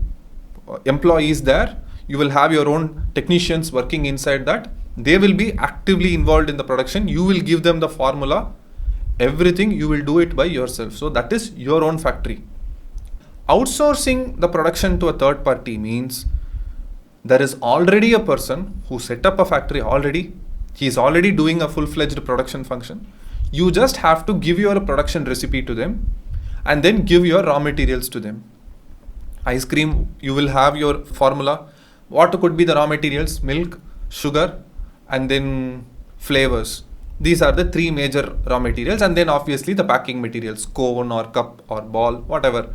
Speaker 1: employees there. You will have your own technicians working inside that. They will be actively involved in the production. You will give them the formula. Everything you will do it by yourself. So that is your own factory. Outsourcing the production to a third party means there is already a person who set up a factory already. He is already doing a full-fledged production function. You just have to give your production recipe to them and then give your raw materials to them. Ice cream, you will have your formula. What could be the raw materials? Milk, sugar, and then flavors. These are the three major raw materials, and then obviously the packing materials, cone or cup or ball, whatever.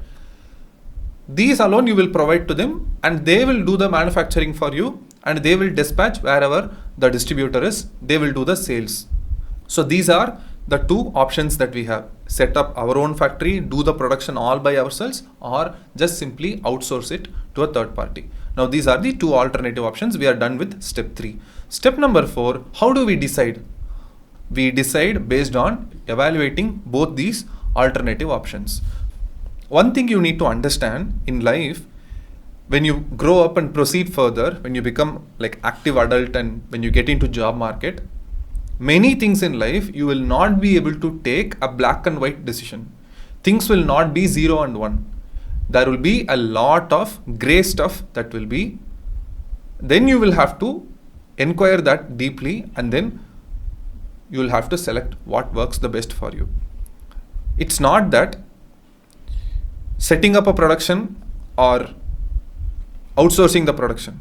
Speaker 1: These alone you will provide to them, and they will do the manufacturing for you, and they will dispatch wherever the distributor is. They will do the sales. So these are the two options that we have: set up our own factory, do the production all by ourselves, or just simply outsource it to a third party. Now these are the two alternative options. We are done with step 3. Step number 4, how do we decide? We decide based on evaluating both these alternative options. One thing you need to understand in life, when you grow up and proceed further, when you become like active adult and when you get into job market, many things in life you will not be able to take a black and white decision. Things will not be 0 and 1. There will be a lot of gray stuff that will be. Then you will have to inquire that deeply, and then you will have to select what works the best for you. It's not that setting up a production or outsourcing the production,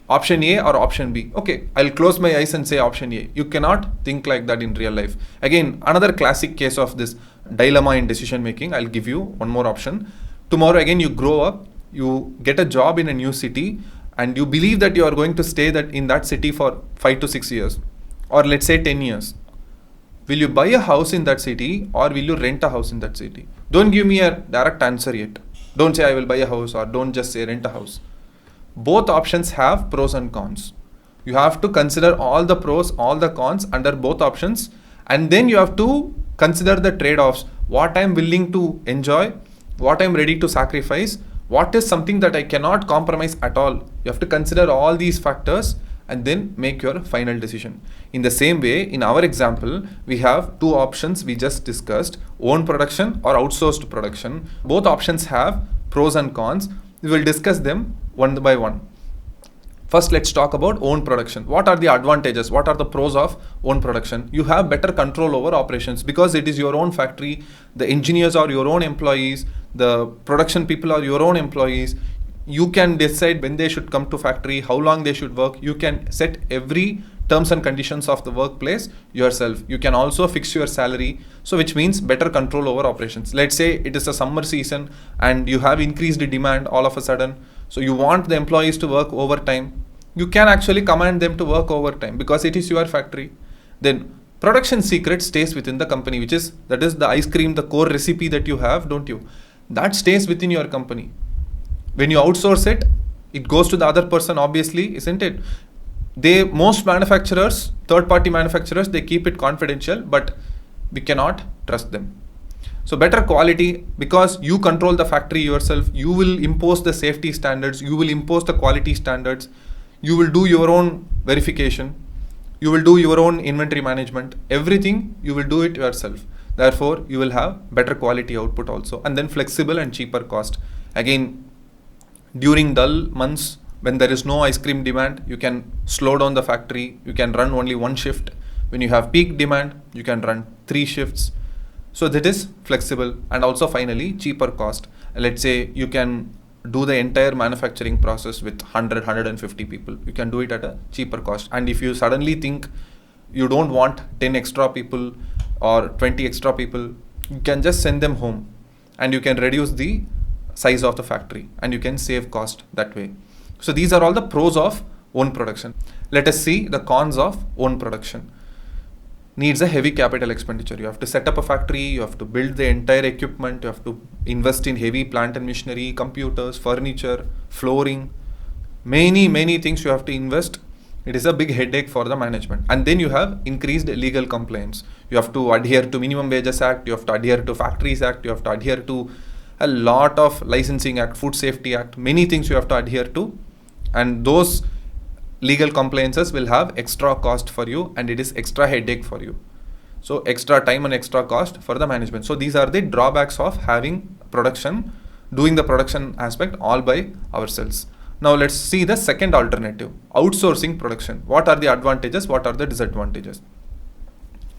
Speaker 1: option A or option B. Okay, I'll close my eyes and say option A. You cannot think like that in real life. Again, another classic case of this dilemma in decision making. I'll give you one more option. Tomorrow again you grow up, you get a job in a new city, and you believe that you are going to stay in that city for 5 to 6 years, or let's say 10 years. Will you buy a house in that city, or will you rent a house in that city? Don't give me a direct answer yet. Don't say I will buy a house, or don't just say rent a house. Both options have pros and cons. You have to consider all the pros, all the cons under both options, and then you have to consider the trade-offs. What I'm willing to enjoy, what I'm ready to sacrifice, what is something that I cannot compromise at all. You have to consider all these factors and then make your final decision. In the same way, in our example, we have two options we just discussed: own production or outsourced production. Both options have pros and cons. We will discuss them one by one. First, let's talk about own production. What are the advantages? What are the pros of own production? You have better control over operations because it is your own factory. The engineers are your own employees. The production people are your own employees. You can decide when they should come to factory, how long they should work. You can set every terms and conditions of the workplace yourself. You can also fix your salary, so which means better control over operations. Let's say it is a summer season and you have increased demand all of a sudden. So you want the employees to work overtime. You can actually command them to work overtime because it is your factory. Then production secret stays within the company, that is the ice cream, the core recipe that you have, don't you? That stays within your company. When you outsource it, it goes to the other person, obviously, isn't it? Most manufacturers, third-party manufacturers, they keep it confidential, but we cannot trust them. So better quality, because you control the factory yourself. You will impose the safety standards. You will impose the quality standards. You will do your own verification. You will do your own inventory management. Everything, you will do it yourself. Therefore, you will have better quality output also. And then flexible and cheaper cost. Again, during dull months, when there is no ice cream demand, you can slow down the factory. You can run only one shift. When you have peak demand, you can run 3 shifts. So that is flexible, and also finally cheaper cost. Let's say you can do the entire manufacturing process with 150 people. You can do it at a cheaper cost. And if you suddenly think you don't want 10 extra people or 20 extra people, you can just send them home and you can reduce the size of the factory and you can save cost that way. So these are all the pros of own production. Let us see the cons of own production. Needs a heavy capital expenditure. You have to set up a factory, you have to build the entire equipment, you have to invest in heavy plant and machinery, computers, furniture, flooring, many things you have to invest. It is a big headache for the management. And then you have increased legal compliance. You have to adhere to Minimum Wages Act, you have to adhere to Factories Act, you have to adhere to a lot of Licensing Act, Food Safety Act, many things you have to adhere to. And those legal compliances will have extra cost for you, and it is extra headache for you. So extra time and extra cost for the management. So these are the drawbacks of having production, doing the production aspect all by ourselves. Now let's see the second alternative, outsourcing production. What are the advantages? What are the disadvantages?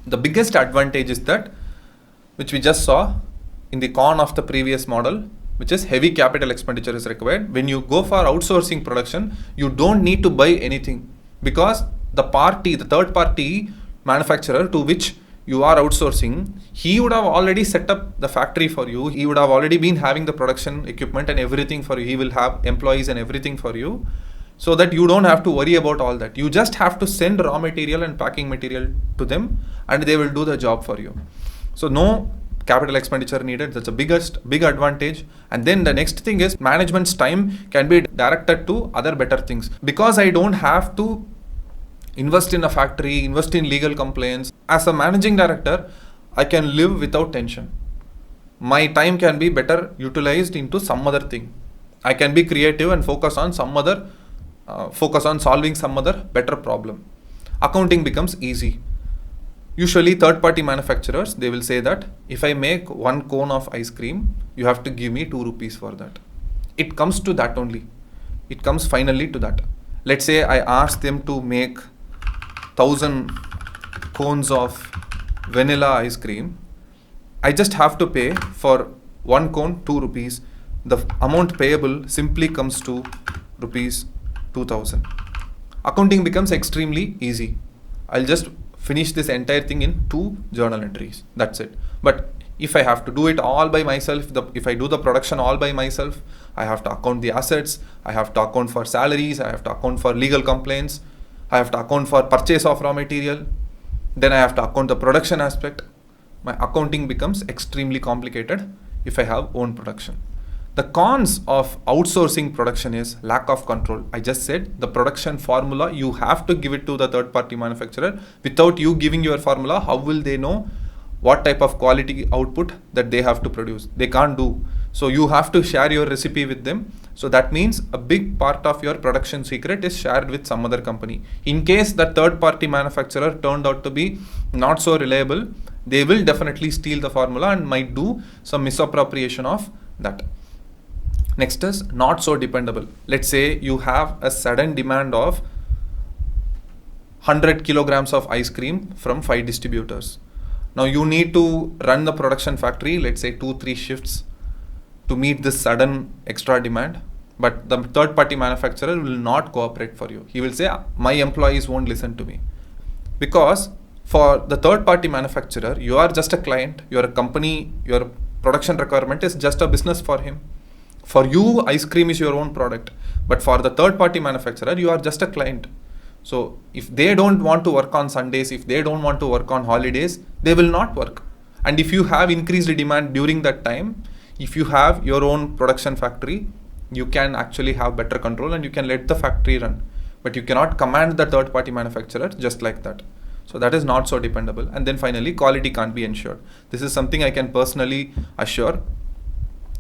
Speaker 1: The biggest advantage is that, which we just saw in the con of the previous model, which is heavy capital expenditure is required. When you go for outsourcing production, you don't need to buy anything, because the third party manufacturer to which you are outsourcing, he would have already set up the factory for you. He would have already been having the production equipment and everything for you. He will have employees and everything for you, so that you don't have to worry about all that. You just have to send raw material and packing material to them, and they will do the job for you. So no capital expenditure needed. That's the big advantage. And then the next thing is management's time can be directed to other better things, because I don't have to invest in a factory, invest in legal compliance. As a managing director, I can live without tension. My time can be better utilized into some other thing. I can be creative and focus on solving some other better problem. Accounting becomes easy. Usually third-party manufacturers, they will say that if I make 1 cone of ice cream, you have to give me 2 rupees for that. It comes to that only. It comes finally to that. Let's say I ask them to make 1,000 cones of vanilla ice cream. I just have to pay for 1 cone 2 rupees. The amount payable simply comes to rupees 2,000. Accounting becomes extremely easy. I'll just finish this entire thing in 2 journal entries. That's it. But if I have to do it all by myself, if I do the production all by myself, I have to account the assets, I have to account for salaries, I have to account for legal complaints, I have to account for purchase of raw material, then I have to account the production aspect. My accounting becomes extremely complicated if I have own production. The cons of outsourcing production is lack of control. I just said the production formula, you have to give it to the third party manufacturer. Without you giving your formula, how will they know what type of quality output that they have to produce? They can't do. So you have to share your recipe with them. So that means a big part of your production secret is shared with some other company. In case the third party manufacturer turned out to be not so reliable, they will definitely steal the formula and might do some misappropriation of that. Next is not so dependable. Let's say you have a sudden demand of 100 kilograms of ice cream from 5 distributors. Now you need to run the production factory, let's say 2-3 shifts to meet this sudden extra demand. But the third party manufacturer will not cooperate for you. He will say, my employees won't listen to me. Because for the third party manufacturer, you are just a client, you are a company, your production requirement is just a business for him. For you, ice cream is your own product. But for the third party manufacturer, you are just a client. So if they don't want to work on Sundays, if they don't want to work on holidays, they will not work. And if you have increased demand during that time, if you have your own production factory, you can actually have better control and you can let the factory run. But you cannot command the third party manufacturer just like that. So that is not so dependable. And then finally, quality can't be ensured. This is something I can personally assure.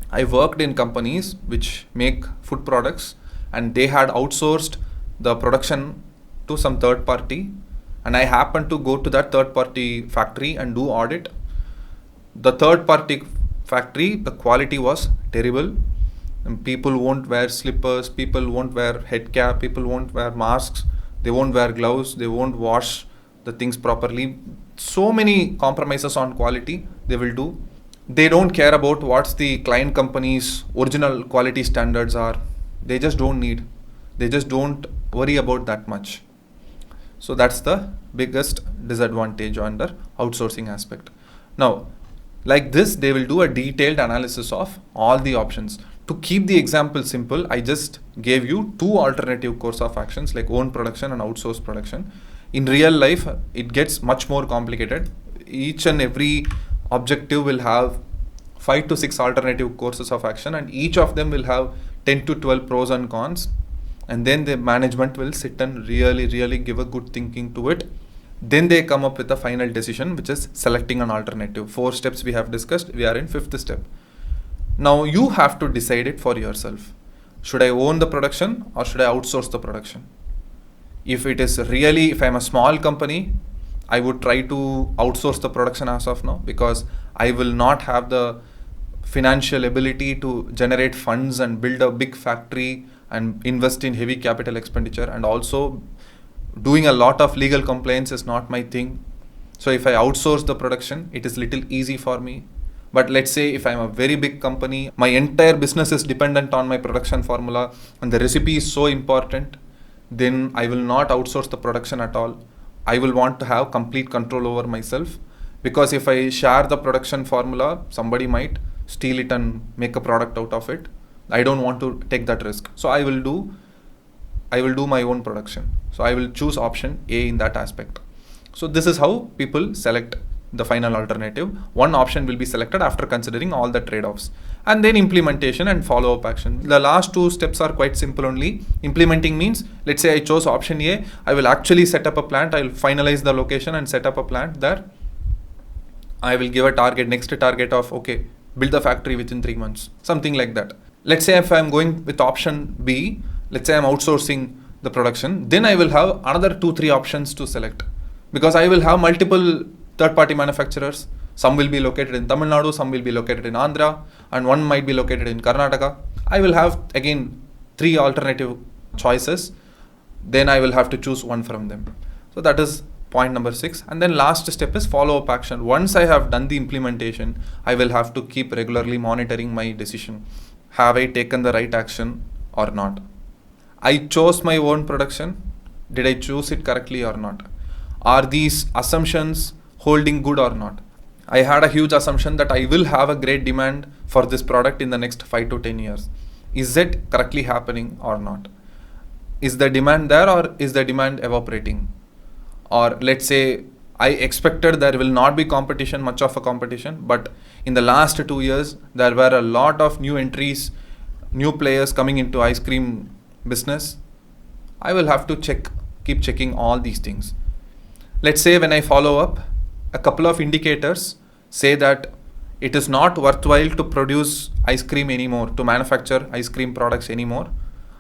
Speaker 1: I worked in companies which make food products and they had outsourced the production to some third party, and I happened to go to that third party factory and do audit. The third party factory, the quality was terrible. And people won't wear slippers, people won't wear head cap, people won't wear masks, they won't wear gloves, they won't wash the things properly. So many compromises on quality they will do. They don't care about what's the client company's original quality standards are. They just don't worry about that much. So that's the biggest disadvantage under outsourcing aspect. Now, like this, they will do a detailed analysis of all the options. To keep the example simple, I just gave you 2 alternative course of actions like own production and outsource production. In real life, it gets much more complicated. Each and every objective will have 5 to 6 alternative courses of action, and each of them will have 10 to 12 pros and cons. And then the management will sit and really give a good thinking to it. Then they come up with a final decision, which is selecting an alternative. 4 steps we have discussed. We are in 5th step. Now you have to decide it for yourself. Should I own the production or should I outsource the production? If I'm a small company, I would try to outsource the production as of now, because I will not have the financial ability to generate funds and build a big factory and invest in heavy capital expenditure, and also doing a lot of legal complaints is not my thing. So if I outsource the production, it is little easy for me. But let's say if I'm a very big company, my entire business is dependent on my production formula and the recipe is so important, then I will not outsource the production at all. I will want to have complete control over myself, because if I share the production formula, somebody might steal it and make a product out of it. I don't want to take that risk. So I will do my own production. So I will choose option A in that aspect. So this is how people select the final alternative. One option will be selected after considering all the trade-offs, and then implementation and follow-up action. The last two steps are quite simple only. Implementing means, let's say I chose option A, I will actually set up a plant, I will finalize the location and set up a plant there. I will give a target, next target of, okay, build the factory within 3 months, something like that. Let's say if I'm going with option B, let's say I'm outsourcing the production, then I will have another 2-3 options to select, because I will have multiple third-party manufacturers. Some will be located in Tamil Nadu, some will be located in Andhra, and one might be located in Karnataka. I will have again 3 alternative choices. Then I will have to choose one from them. So that is point number 6. And then last step is follow-up action. Once I have done the implementation, I will have to keep regularly monitoring my decision. Have I taken the right action or not? I chose my own production. Did I choose it correctly or not? Are these assumptions holding good or not? I had a huge assumption that I will have a great demand for this product in the next 5 to 10 years. Is it correctly happening or not? Is the demand there or is the demand evaporating? Or let's say I expected there will not be competition, much of a competition, but in the last 2 years, there were a lot of new entries, new players coming into ice cream business. I will have to keep checking all these things. Let's say when I follow up, a couple of indicators say that it is not worthwhile to produce ice cream anymore, to manufacture ice cream products anymore.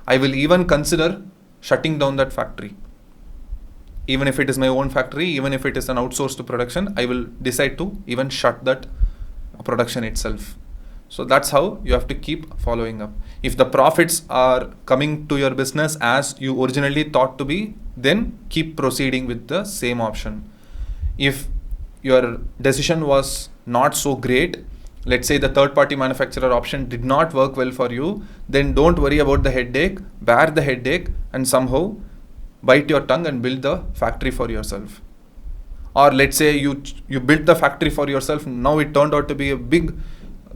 Speaker 1: I will even consider shutting down that factory. Even if it is my own factory, even if it is an outsourced production, I will decide to even shut that production itself. So that's how you have to keep following up. If the profits are coming to your business as you originally thought to be, then keep proceeding with the same option. If your decision was not so great, let's say the third-party manufacturer option did not work well for you, then don't worry about the headache, bear the headache, and somehow bite your tongue and build the factory for yourself. Or let's say you built the factory for yourself, now it turned out to be a big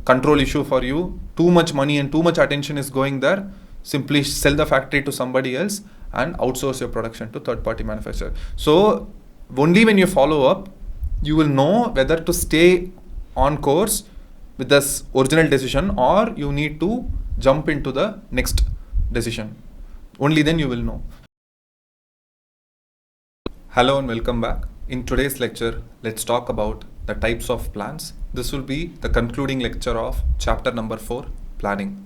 Speaker 1: control issue for you, too much money and too much attention is going there. Simply sell the factory to somebody else and outsource your production to third-party manufacturer. So only when you follow up, you will know whether to stay on course with this original decision or you need to jump into the next decision. Only then you will know. Hello and welcome back. In today's lecture, let's talk about the types of plans. This will be the concluding lecture of chapter number 4, planning.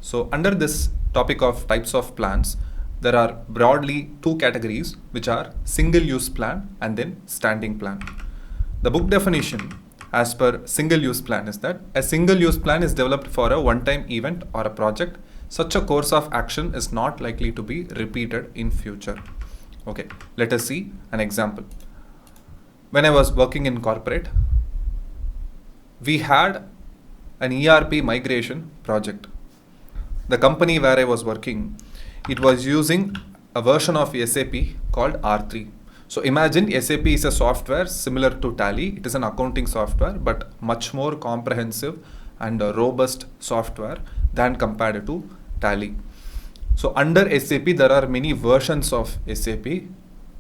Speaker 1: So under this topic of types of plans, there are broadly 2 categories, which are single-use plan and then standing plan. The book definition as per single-use plan is that a single-use plan is developed for a one-time event or a project. Such a course of action is not likely to be repeated in future. Okay, let us see an example. When I was working in corporate, we had an ERP migration project. The company where I was working, it was using a version of SAP called R3. So imagine SAP is a software similar to Tally. It is an accounting software, but much more comprehensive and robust software than compared to Tally. So under SAP, there are many versions of SAP,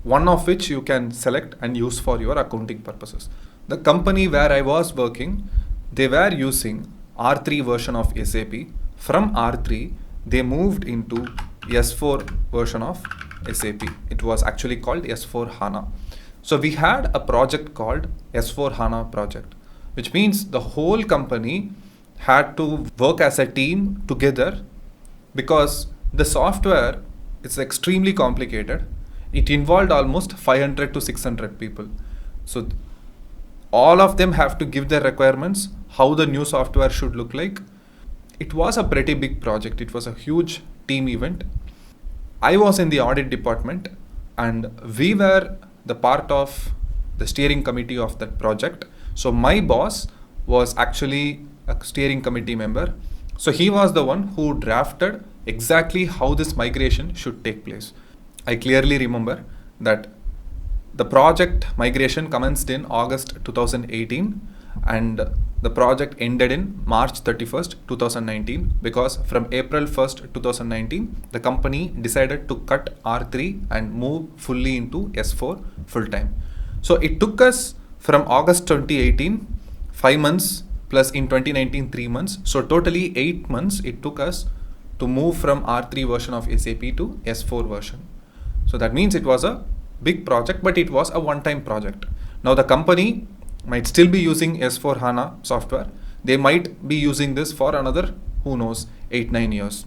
Speaker 1: one of which you can select and use for your accounting purposes. The company where I was working, they were using R3 version of SAP. From R3, they moved into S4 version of SAP. It was actually called S4 HANA. So we had a project called S4 HANA project, which means the whole company had to work as a team together because the software is extremely complicated. It involved almost 500 to 600 people. So all of them have to give their requirements, how the new software should look like. It was a pretty big project. It was a huge team event. I was in the audit department and we were the part of the steering committee of that project. So my boss was actually a steering committee member. So he was the one who drafted exactly how this migration should take place. I clearly remember that the project migration commenced in August 2018 and the project ended in March 31st, 2019, because from April 1st, 2019, the company decided to cut R3 and move fully into S4 full time. So it took us from August 2018, 5 months plus in 2019, 3 months. So totally 8 months it took us to move from R3 version of SAP to S4 version. So that means it was a big project, but it was a one-time project. Now the company might still be using S4 HANA software. They might be using this for another, who knows, 8-9 years.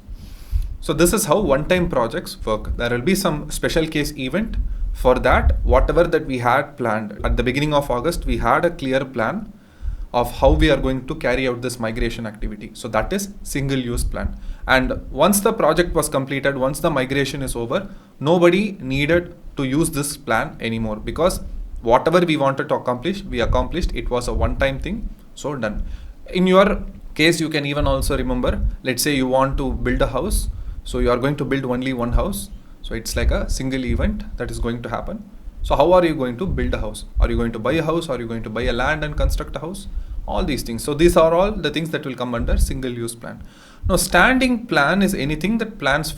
Speaker 1: So this is how one-time projects work. There will be some special case event. For that, whatever that we had planned at the beginning of August, we had a clear plan of how we are going to carry out this migration activity. So that is single use plan. And once the project was completed, once the migration is over, nobody needed to use this plan anymore, because whatever we wanted to accomplish, we accomplished. It was a one-time thing, so done. In your case, you can even also remember, let's say you want to build a house, so you are going to build only one house. So it's like a single event that is going to happen. So how are you going to build a house? Are you going to buy a house? Are you going to buy a land and construct a house? All these things. So these are all the things that will come under single use plan. Now standing plan is anything that plans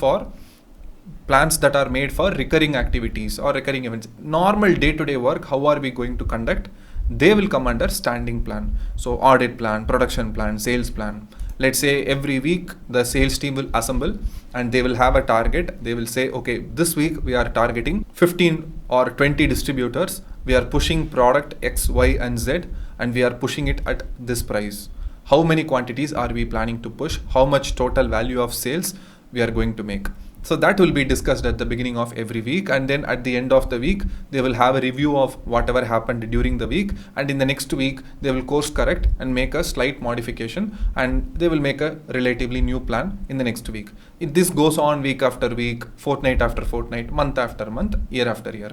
Speaker 1: that are made for recurring activities or recurring events. Normal day-to-day work, how are we going to conduct? They will come under standing plan. So audit plan, production plan, sales plan. Let's say every week the sales team will assemble and they will have a target. They will say, okay, this week we are targeting 15 or 20 distributors. We are pushing product X, Y, and Z, and we are pushing it at this price. How many quantities are we planning to push? How much total value of sales we are going to make? So that will be discussed at the beginning of every week, and then at the end of the week they will have a review of whatever happened during the week, and in the next week they will course correct and make a slight modification, and they will make a relatively new plan in the next week. This goes on week after week, fortnight after fortnight, month after month, year after year.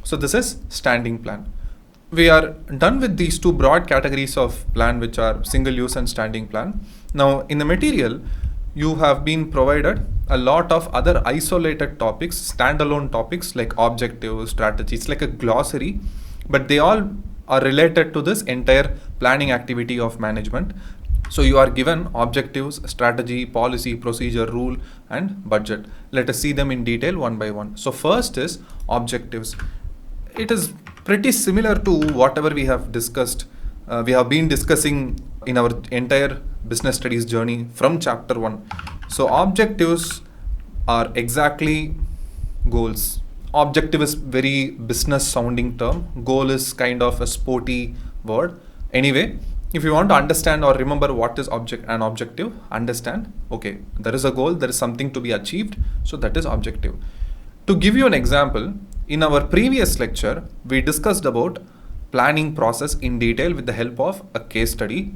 Speaker 1: So this is standing plan. We are done with these two broad categories of plan, which are single use and standing plan. Now in the material you have been provided a lot of other isolated topics, standalone topics like objectives, strategies, like a glossary, but they all are related to this entire planning activity of management. So you are given objectives, strategy, policy, procedure, rule, and budget. Let us see them in detail one by one. So first is objectives. It is pretty similar to whatever we have discussed. We have been discussing in our entire business studies journey from chapter 1. So objectives are exactly goals. Objective is very business sounding term. Goal is kind of a sporty word. Anyway, if you want to understand or remember what is an objective, understand, okay, there is a goal, there is something to be achieved, so that is objective. To give you an example, in our previous lecture, we discussed about planning process in detail with the help of a case study.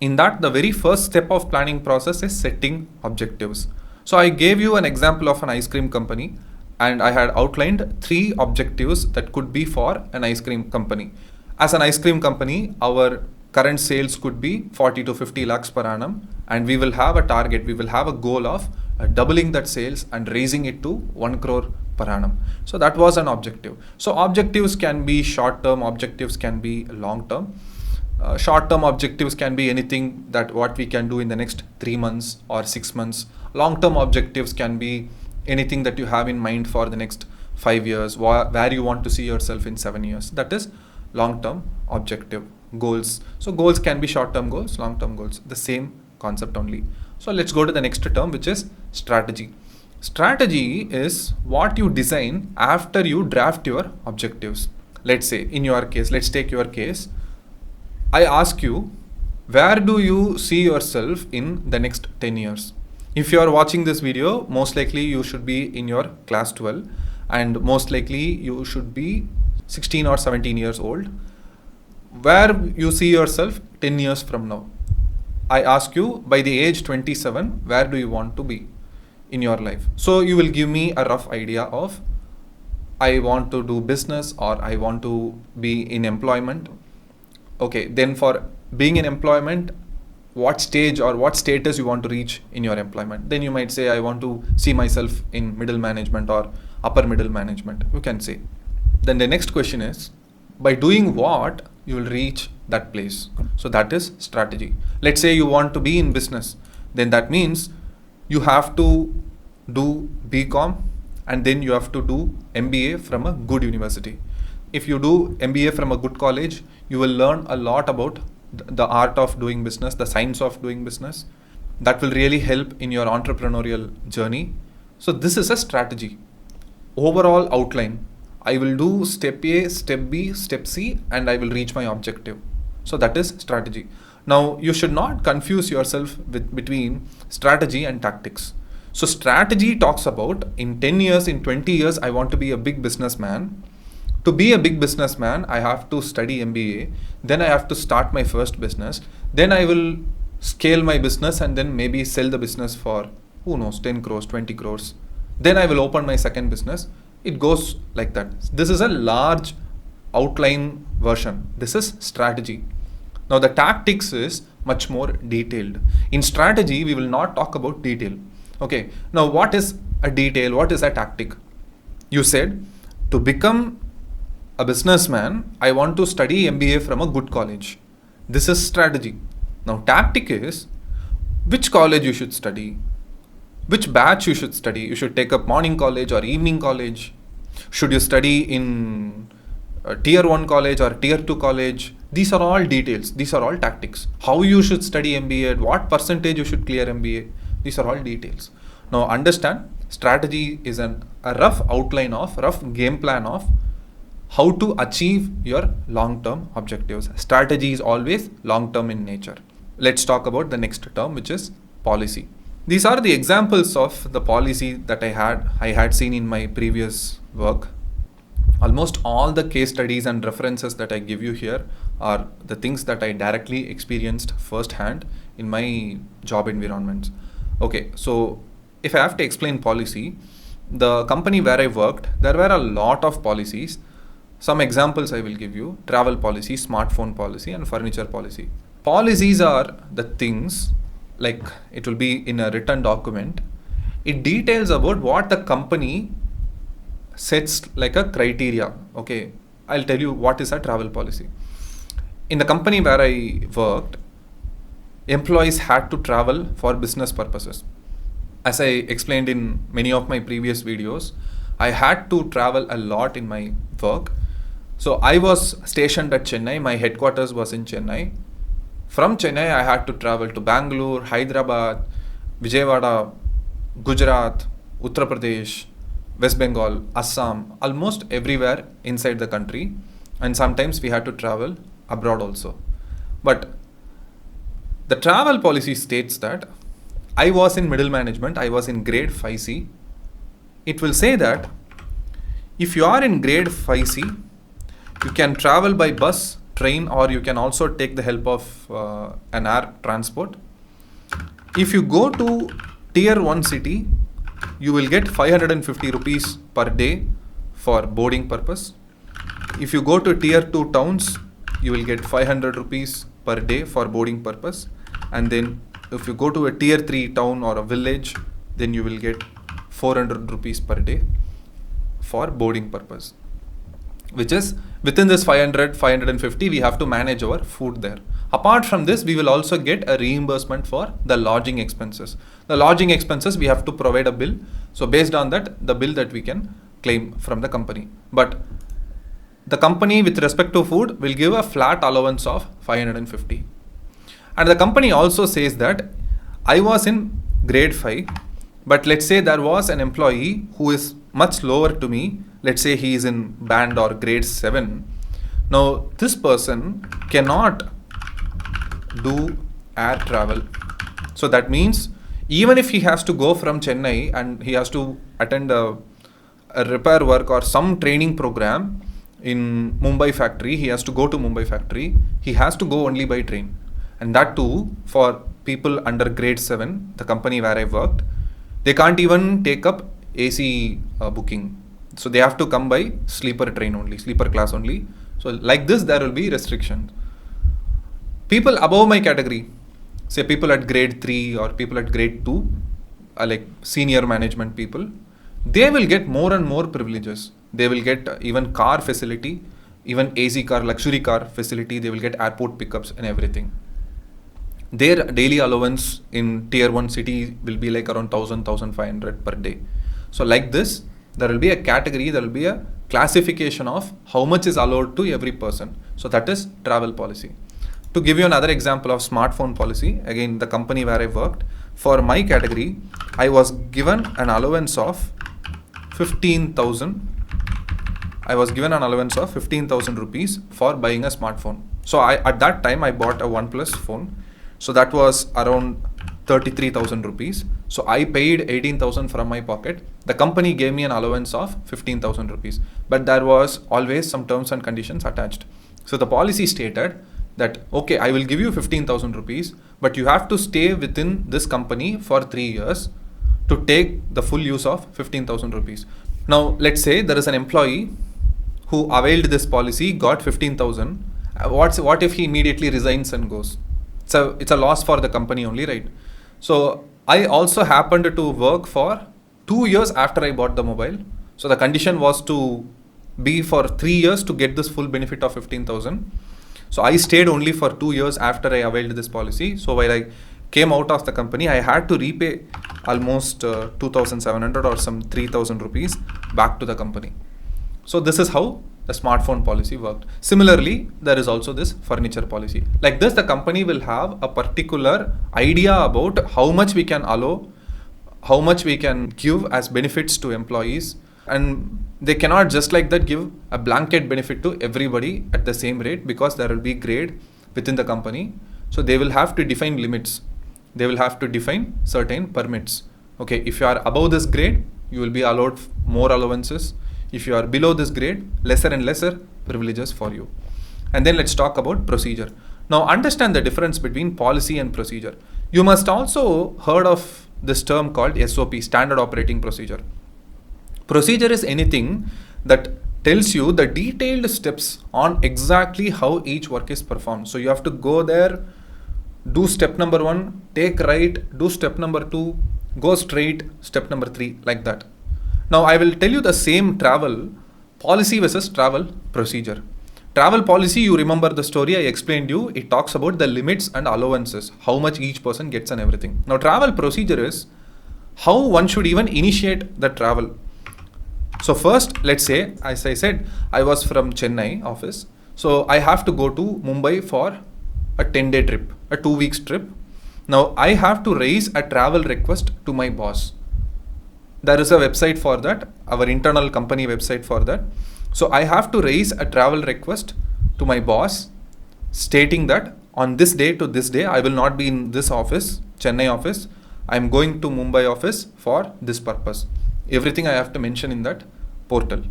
Speaker 1: In that, the very first step of planning process is setting objectives. So I gave you an example of an ice cream company, and I had outlined 3 objectives that could be for an ice cream company. As an ice cream company, our current sales could be 40 to 50 lakhs per annum, and we will have a target, we will have a goal of doubling that sales and raising it to 1 crore per annum. So that was an objective. So objectives can be short term, objectives can be long term. Short-term objectives can be anything that what we can do in the next 3 months or 6 months. Long-term objectives can be anything that you have in mind for the next 5 years, where you want to see yourself in 7 years. That is long-term objective goals. So goals can be short-term goals, long-term goals, the same concept only. So let's go to the next term, which is strategy. Strategy is what you design after you draft your objectives. Let's say in your case, let's take your case. I ask you, where do you see yourself in the next 10 years? If you are watching this video, most likely you should be in your class 12, and most likely you should be 16 or 17 years old. Where you see yourself 10 years from now? I ask you, by the age 27, where do you want to be in your life? So you will give me a rough idea of, I want to do business or I want to be in employment. Okay, then for being in employment, what stage or what status you want to reach in your employment. Then you might say, I want to see myself in middle management or upper middle management, you can say. Then the next question is, by doing what you will reach that place. So that is strategy. Let's say you want to be in business, then that means you have to do BCom and then you have to do MBA from a good university. If you do MBA from a good college, you will learn a lot about the art of doing business, the science of doing business. That will really help in your entrepreneurial journey. So this is a strategy. Overall outline. I will do step A, step B, step C, and I will reach my objective. So that is strategy. Now you should not confuse yourself between strategy and tactics. So strategy talks about in 10 years, in 20 years, I want to be a big businessman. To be a big businessman, I have to study MBA. Then I have to start my first business. Then I will scale my business and then maybe sell the business for, who knows, 10 crores, 20 crores. Then I will open my second business. It goes like that. This is a large outline version. This is strategy. Now the tactics is much more detailed. In strategy, we will not talk about detail. Okay. Now what is a detail? What is a tactic? You said to become a businessman, I want to study MBA from a good college. This is strategy. Now tactic is which college you should study, which batch you should study. You should take up morning college or evening college. Should you study in a tier 1 college or tier 2 college? These are all details. These are all tactics. How you should study MBA, at what percentage you should clear MBA. These are all details. Now understand, strategy is a rough outline of, rough game plan of how to achieve your long-term objectives. Strategy is always long-term in nature. Let's talk about the next term, which is policy. These are the examples of the policy that I had seen in my previous work. Almost all the case studies and references that I give you here are the things that I directly experienced firsthand in my job environments. Okay, so if I have to explain policy, the company where I worked, there were a lot of policies. Some examples I will give you: travel policy, smartphone policy, and furniture policy. Policies are the things, like it will be in a written document. It details about what the company sets like a criteria. Okay, I'll tell you what is a travel policy. In the company where I worked, employees had to travel for business purposes. As I explained in many of my previous videos, I had to travel a lot in my work. So I was stationed at Chennai. My headquarters was in Chennai. From Chennai, I had to travel to Bangalore, Hyderabad, Vijayawada, Gujarat, Uttar Pradesh, West Bengal, Assam, almost everywhere inside the country. And sometimes we had to travel abroad also. But the travel policy states that I was in middle management, I was in grade 5C. It will say that if you are in grade 5C, you can travel by bus, train, or you can also take the help of an air transport. If you go to tier 1 city, you will get 550 rupees per day for boarding purpose. If you go to tier 2 towns, you will get 500 rupees per day for boarding purpose. And then if you go to a tier 3 town or a village, then you will get 400 rupees per day for boarding purpose. Which is within this 500, 550, we have to manage our food there. Apart from this, we will also get a reimbursement for the lodging expenses. The lodging expenses, we have to provide a bill. So based on that, the bill that we can claim from the company. But the company with respect to food will give a flat allowance of 550. And the company also says that I was in grade 5, but let's say there was an employee who is much lower to me. Let's say he is in band or grade 7. Now this person cannot do air travel. So that means even if he has to go from Chennai and he has to attend a repair work or some training program in Mumbai factory, he has to go to Mumbai factory, he has to go only by train. And that too, for people under grade 7, the company where I worked, they can't even take up AC booking. So they have to come by sleeper train only, sleeper class only. So like this, there will be restrictions. People above my category, say people at grade 3 or people at grade 2, like senior management people, they will get more and more privileges. They will get even car facility, even AC car, luxury car facility. They will get airport pickups and everything. Their daily allowance in tier 1 city will be like around 1,500 per day. So like this, there will be a category, there will be a classification of how much is allowed to every person. So that is travel policy. To give you another example of smartphone policy, again the company where I worked, for my category, I was given an allowance of 15,000. I was given an allowance of 15,000 rupees for buying a smartphone. So at that time I bought a OnePlus phone. So that was around 33,000 rupees. So I paid 18,000 from my pocket. The company gave me an allowance of 15,000 rupees. But there was always some terms and conditions attached. So the policy stated that, okay, I will give you 15,000 rupees, but you have to stay within this company for 3 years to take the full use of 15,000 rupees. Now, let's say there is an employee who availed this policy, got 15,000. What if he immediately resigns and goes? So it's a loss for the company only, right? So I also happened to work for 2 years after I bought the mobile. So the condition was to be for 3 years to get this full benefit of 15,000. So I stayed only for 2 years after I availed this policy. So while I came out of the company, I had to repay almost 2,700 or some 3,000 rupees back to the company. So this is how the smartphone policy worked. Similarly, there is also this furniture policy. Like this, the company will have a particular idea about how much we can allow, how much we can give as benefits to employees, and they cannot just like that give a blanket benefit to everybody at the same rate, because there will be grade within the company. So they will have to define limits. They will have to define certain permits. Okay, if you are above this grade, you will be allowed more allowances. If you are below this grade, lesser and lesser privileges for you. And then let's talk about procedure. Now understand the difference between policy and procedure. You must also heard of this term called SOP, Standard Operating Procedure. Procedure is anything that tells you the detailed steps on exactly how each work is performed. So you have to go there, do step number 1, take right, do step number 2, go straight, step number 3, like that. Now I will tell you the same travel policy versus travel procedure. Travel policy, you remember the story I explained you, it talks about the limits and allowances, how much each person gets and everything. Now travel procedure is how one should even initiate the travel. So first, let's say, as I said, I was from Chennai office. So I have to go to Mumbai for a 10-day trip, a 2 weeks trip. Now I have to raise a travel request to my boss. There is a website for that, our internal company website for that. So I have to raise a travel request to my boss stating that on this day to this day, I will not be in this office, Chennai office. I am going to Mumbai office for this purpose. Everything I have to mention in that portal,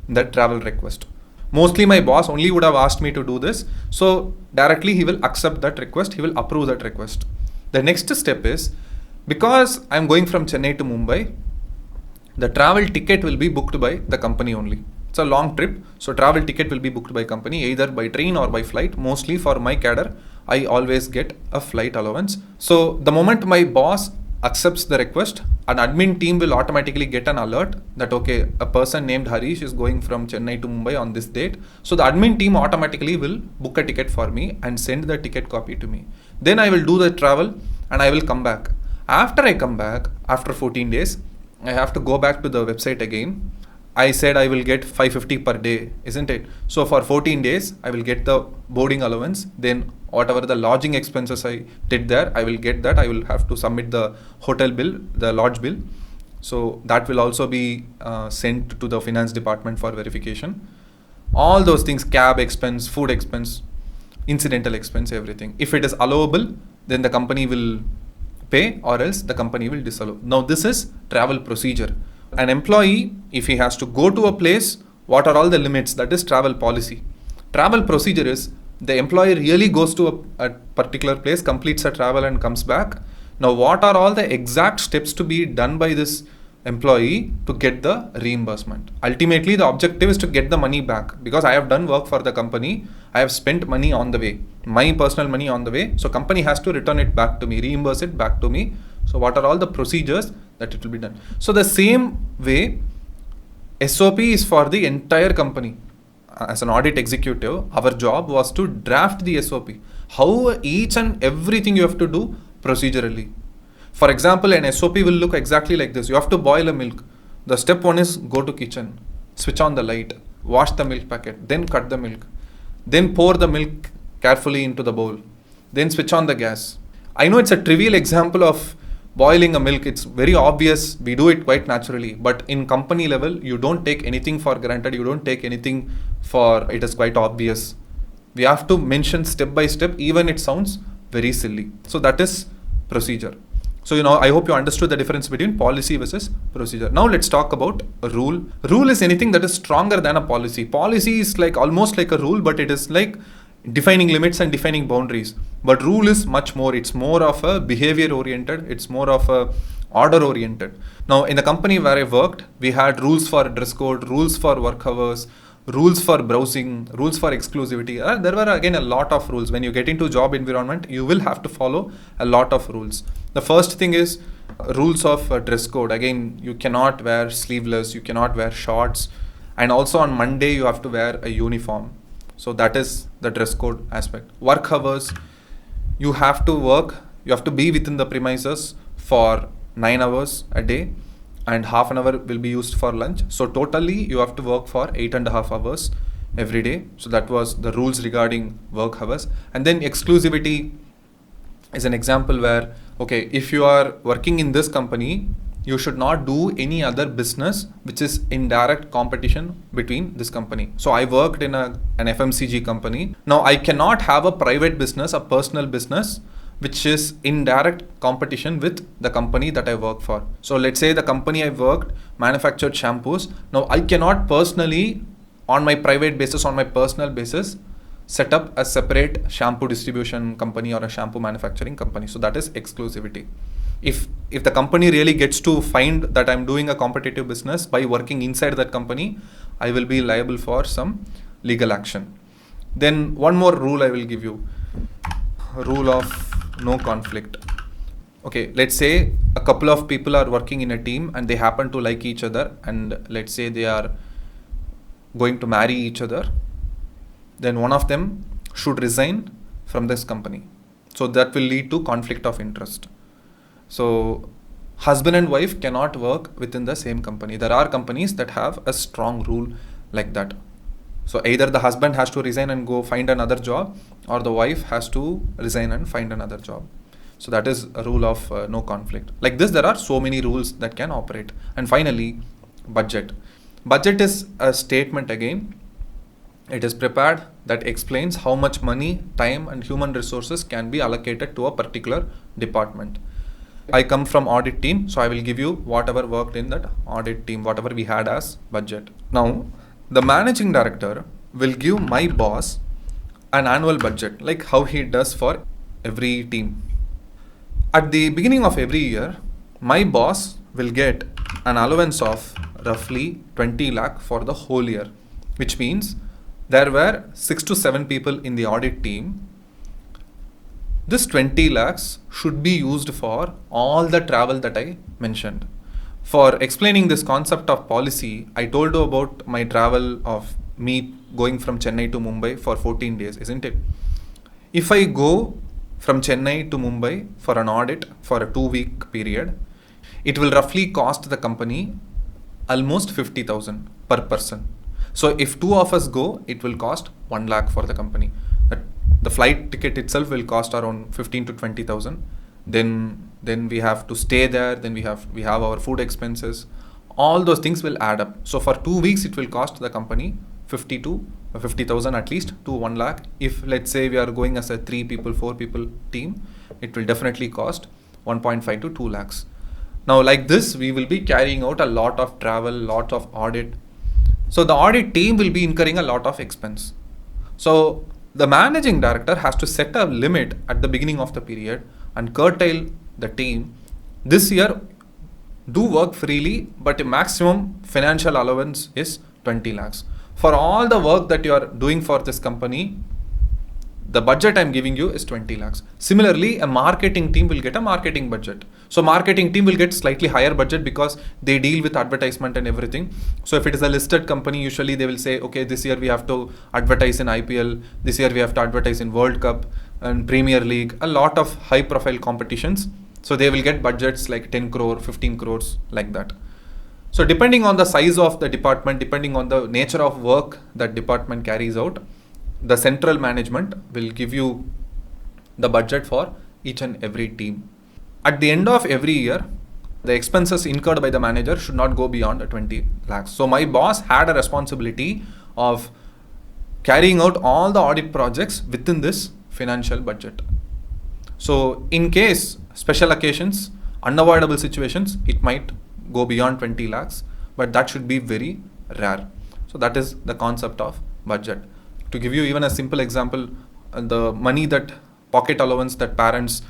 Speaker 1: in that travel request. Mostly my boss only would have asked me to do this. So directly he will accept that request. He will approve that request. The next step is, because I am going from Chennai to Mumbai, the travel ticket will be booked by the company only. It's a long trip. So travel ticket will be booked by company, either by train or by flight. Mostly for my cadre, I always get a flight allowance. So the moment my boss accepts the request, an admin team will automatically get an alert that, okay, a person named Harish is going from Chennai to Mumbai on this date. So the admin team automatically will book a ticket for me and send the ticket copy to me. Then I will do the travel and I will come back. After I come back, after 14 days, I have to go back to the website again. I said I will get 550 per day, isn't it? So for 14 days, I will get the boarding allowance. Then whatever the lodging expenses I did there, I will get that. I will have to submit the hotel bill, the lodge bill. So that will also be sent to the finance department for verification. All those things, cab expense, food expense, incidental expense, everything. If it is allowable, then the company will pay, or else the company will disallow. Now this is travel procedure. An employee, if he has to go to a place, what are all the limits? That is travel policy. Travel procedure is the employee really goes to a particular place, completes a travel and comes back. Now what are all the exact steps to be done by this employee to get the reimbursement. Ultimately, the objective is to get the money back because I have done work for the company. I have spent money on the way, my personal money on the way. So company has to return it back to me, reimburse it back to me. So what are all the procedures that it will be done? So the same way, SOP is for the entire company. As an audit executive, our job was to draft the SOP. How each and everything you have to do procedurally. For example, an SOP will look exactly like this. You have to boil a milk. The step one is go to kitchen, switch on the light, wash the milk packet, then cut the milk, then pour the milk carefully into the bowl, then switch on the gas. I know it's a trivial example of boiling a milk. It's very obvious. We do it quite naturally. But in company level, you don't take anything for granted. You don't take anything for it is quite obvious. We have to mention step by step, even it sounds very silly. So that is procedure. So, I hope you understood the difference between policy versus procedure. Now let's talk about a rule. Rule is anything that is stronger than a policy. Policy is like almost like a rule, but it is like defining limits and defining boundaries. But rule is much more. It's more of a behavior oriented. It's more of a order oriented. Now in the company where I worked, we had rules for dress code, rules for work hours, rules for browsing, rules for exclusivity. There were again a lot of rules. When you get into job environment, you will have to follow a lot of rules. The first thing is rules of dress code. Again, you cannot wear sleeveless, you cannot wear shorts, and also on Monday you have to wear a uniform. So that is the dress code aspect. Work hours, you have to work, you have to be within the premises for 9 hours a day, and half an hour will be used for lunch. So totally you have to work for 8.5 hours every day. So that was the rules regarding work hours. And then exclusivity is an example where, okay, if you are working in this company, you should not do any other business which is in direct competition between this company. So I worked in an FMCG company. Now I cannot have a private business, a personal business, which is in direct competition with the company that I work for. So let's say the company I worked manufactured shampoos. Now I cannot personally, on my private basis, on my personal basis, set up a separate shampoo distribution company or a shampoo manufacturing company. So that is exclusivity. If the company really gets to find that I'm doing a competitive business by working inside that company, I will be liable for some legal action. Then one more rule I will give you. Rule of no conflict. Okay, let's say a couple of people are working in a team and they happen to like each other, and let's say they are going to marry each other. Then one of them should resign from this company. So that will lead to conflict of interest. So husband and wife cannot work within the same company. There are companies that have a strong rule like that. So either the husband has to resign and go find another job, or the wife has to resign and find another job. So that is a rule of no conflict. Like this, there are so many rules that can operate. And finally, budget. Budget is a statement again. It is prepared that explains how much money, time, and human resources can be allocated to a particular department. I come from audit team, so I will give you whatever worked in that audit team, whatever we had as budget. Now, the managing director will give my boss an annual budget, like how he does for every team. At the beginning of every year, my boss will get an allowance of roughly 20 lakh for the whole year, which means there were 6 to 7 people in the audit team. This 20 lakhs should be used for all the travel that I mentioned. For explaining this concept of policy, I told you about my travel of me going from Chennai to Mumbai for 14 days, isn't it? If I go from Chennai to Mumbai for an audit for a 2-week period, it will roughly cost the company almost 50,000 per person. So if 2 of us go, it will cost 1 lakh for the company. The flight ticket itself will cost around 15 to 20,000. Then we have to stay there. Then we have our food expenses. All those things will add up. So for 2 weeks, it will cost the company 50,000 at least to 1 lakh. If let's say we are going as a 3 people, 4 people team, it will definitely cost 1.5 to 2 lakhs. Now like this, we will be carrying out a lot of travel, lot of audit. So the audit team will be incurring a lot of expense. So the managing director has to set a limit at the beginning of the period and curtail the team. This year, do work freely, but the maximum financial allowance is 20 lakhs. For all the work that you are doing for this company, the budget I'm giving you is 20 lakhs. Similarly, a marketing team will get a marketing budget. So marketing team will get slightly higher budget because they deal with advertisement and everything. So if it is a listed company, usually they will say, okay, this year we have to advertise in IPL, this year we have to advertise in World Cup and Premier League, a lot of high profile competitions. So they will get budgets like 10 crore, 15 crores, like that. So depending on the size of the department, depending on the nature of work that department carries out, the central management will give you the budget for each and every team. At the end of every year, the expenses incurred by the manager should not go beyond 20 lakhs. So my boss had a responsibility of carrying out all the audit projects within this financial budget. So in case special occasions, unavoidable situations, it might go beyond 20 lakhs, but that should be very rare. So that is the concept of budget. To give you even a simple example, the money that pocket allowance that parents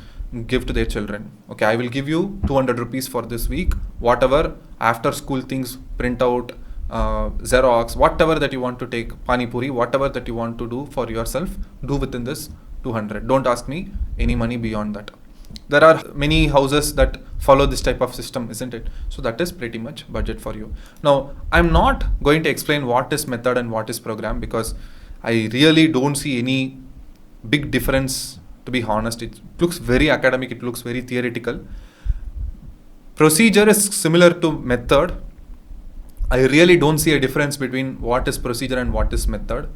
Speaker 1: give to their children. Okay, I will give you 200 rupees for this week, whatever after school things, print out, Xerox, whatever that you want to take, Pani Puri, whatever that you want to do for yourself, do within this 200. Don't ask me any money beyond that. There are many houses that follow this type of system, isn't it? So that is pretty much budget for you. Now, I'm not going to explain what is method and what is program because I really don't see any big difference, to be honest. It looks very academic, it looks very theoretical. Procedure is similar to method. I really don't see a difference between what is procedure and what is method.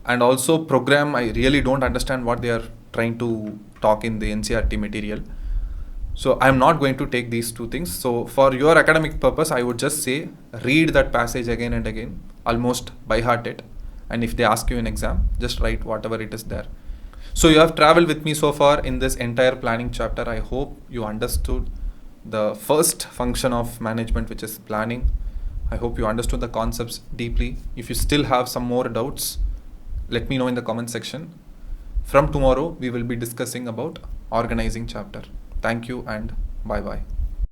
Speaker 1: And also program, I really don't understand what they are trying to talk in the NCERT material. So I'm not going to take these two things. So for your academic purpose, I would just say, read that passage again and again, almost by heart it. And if they ask you in exam, just write whatever it is there. So you have traveled with me so far in this entire planning chapter. I hope you understood the first function of management, which is planning. I hope you understood the concepts deeply. If you still have some more doubts, let me know in the comment section. From tomorrow, we will be discussing about organizing chapter. Thank you and bye-bye.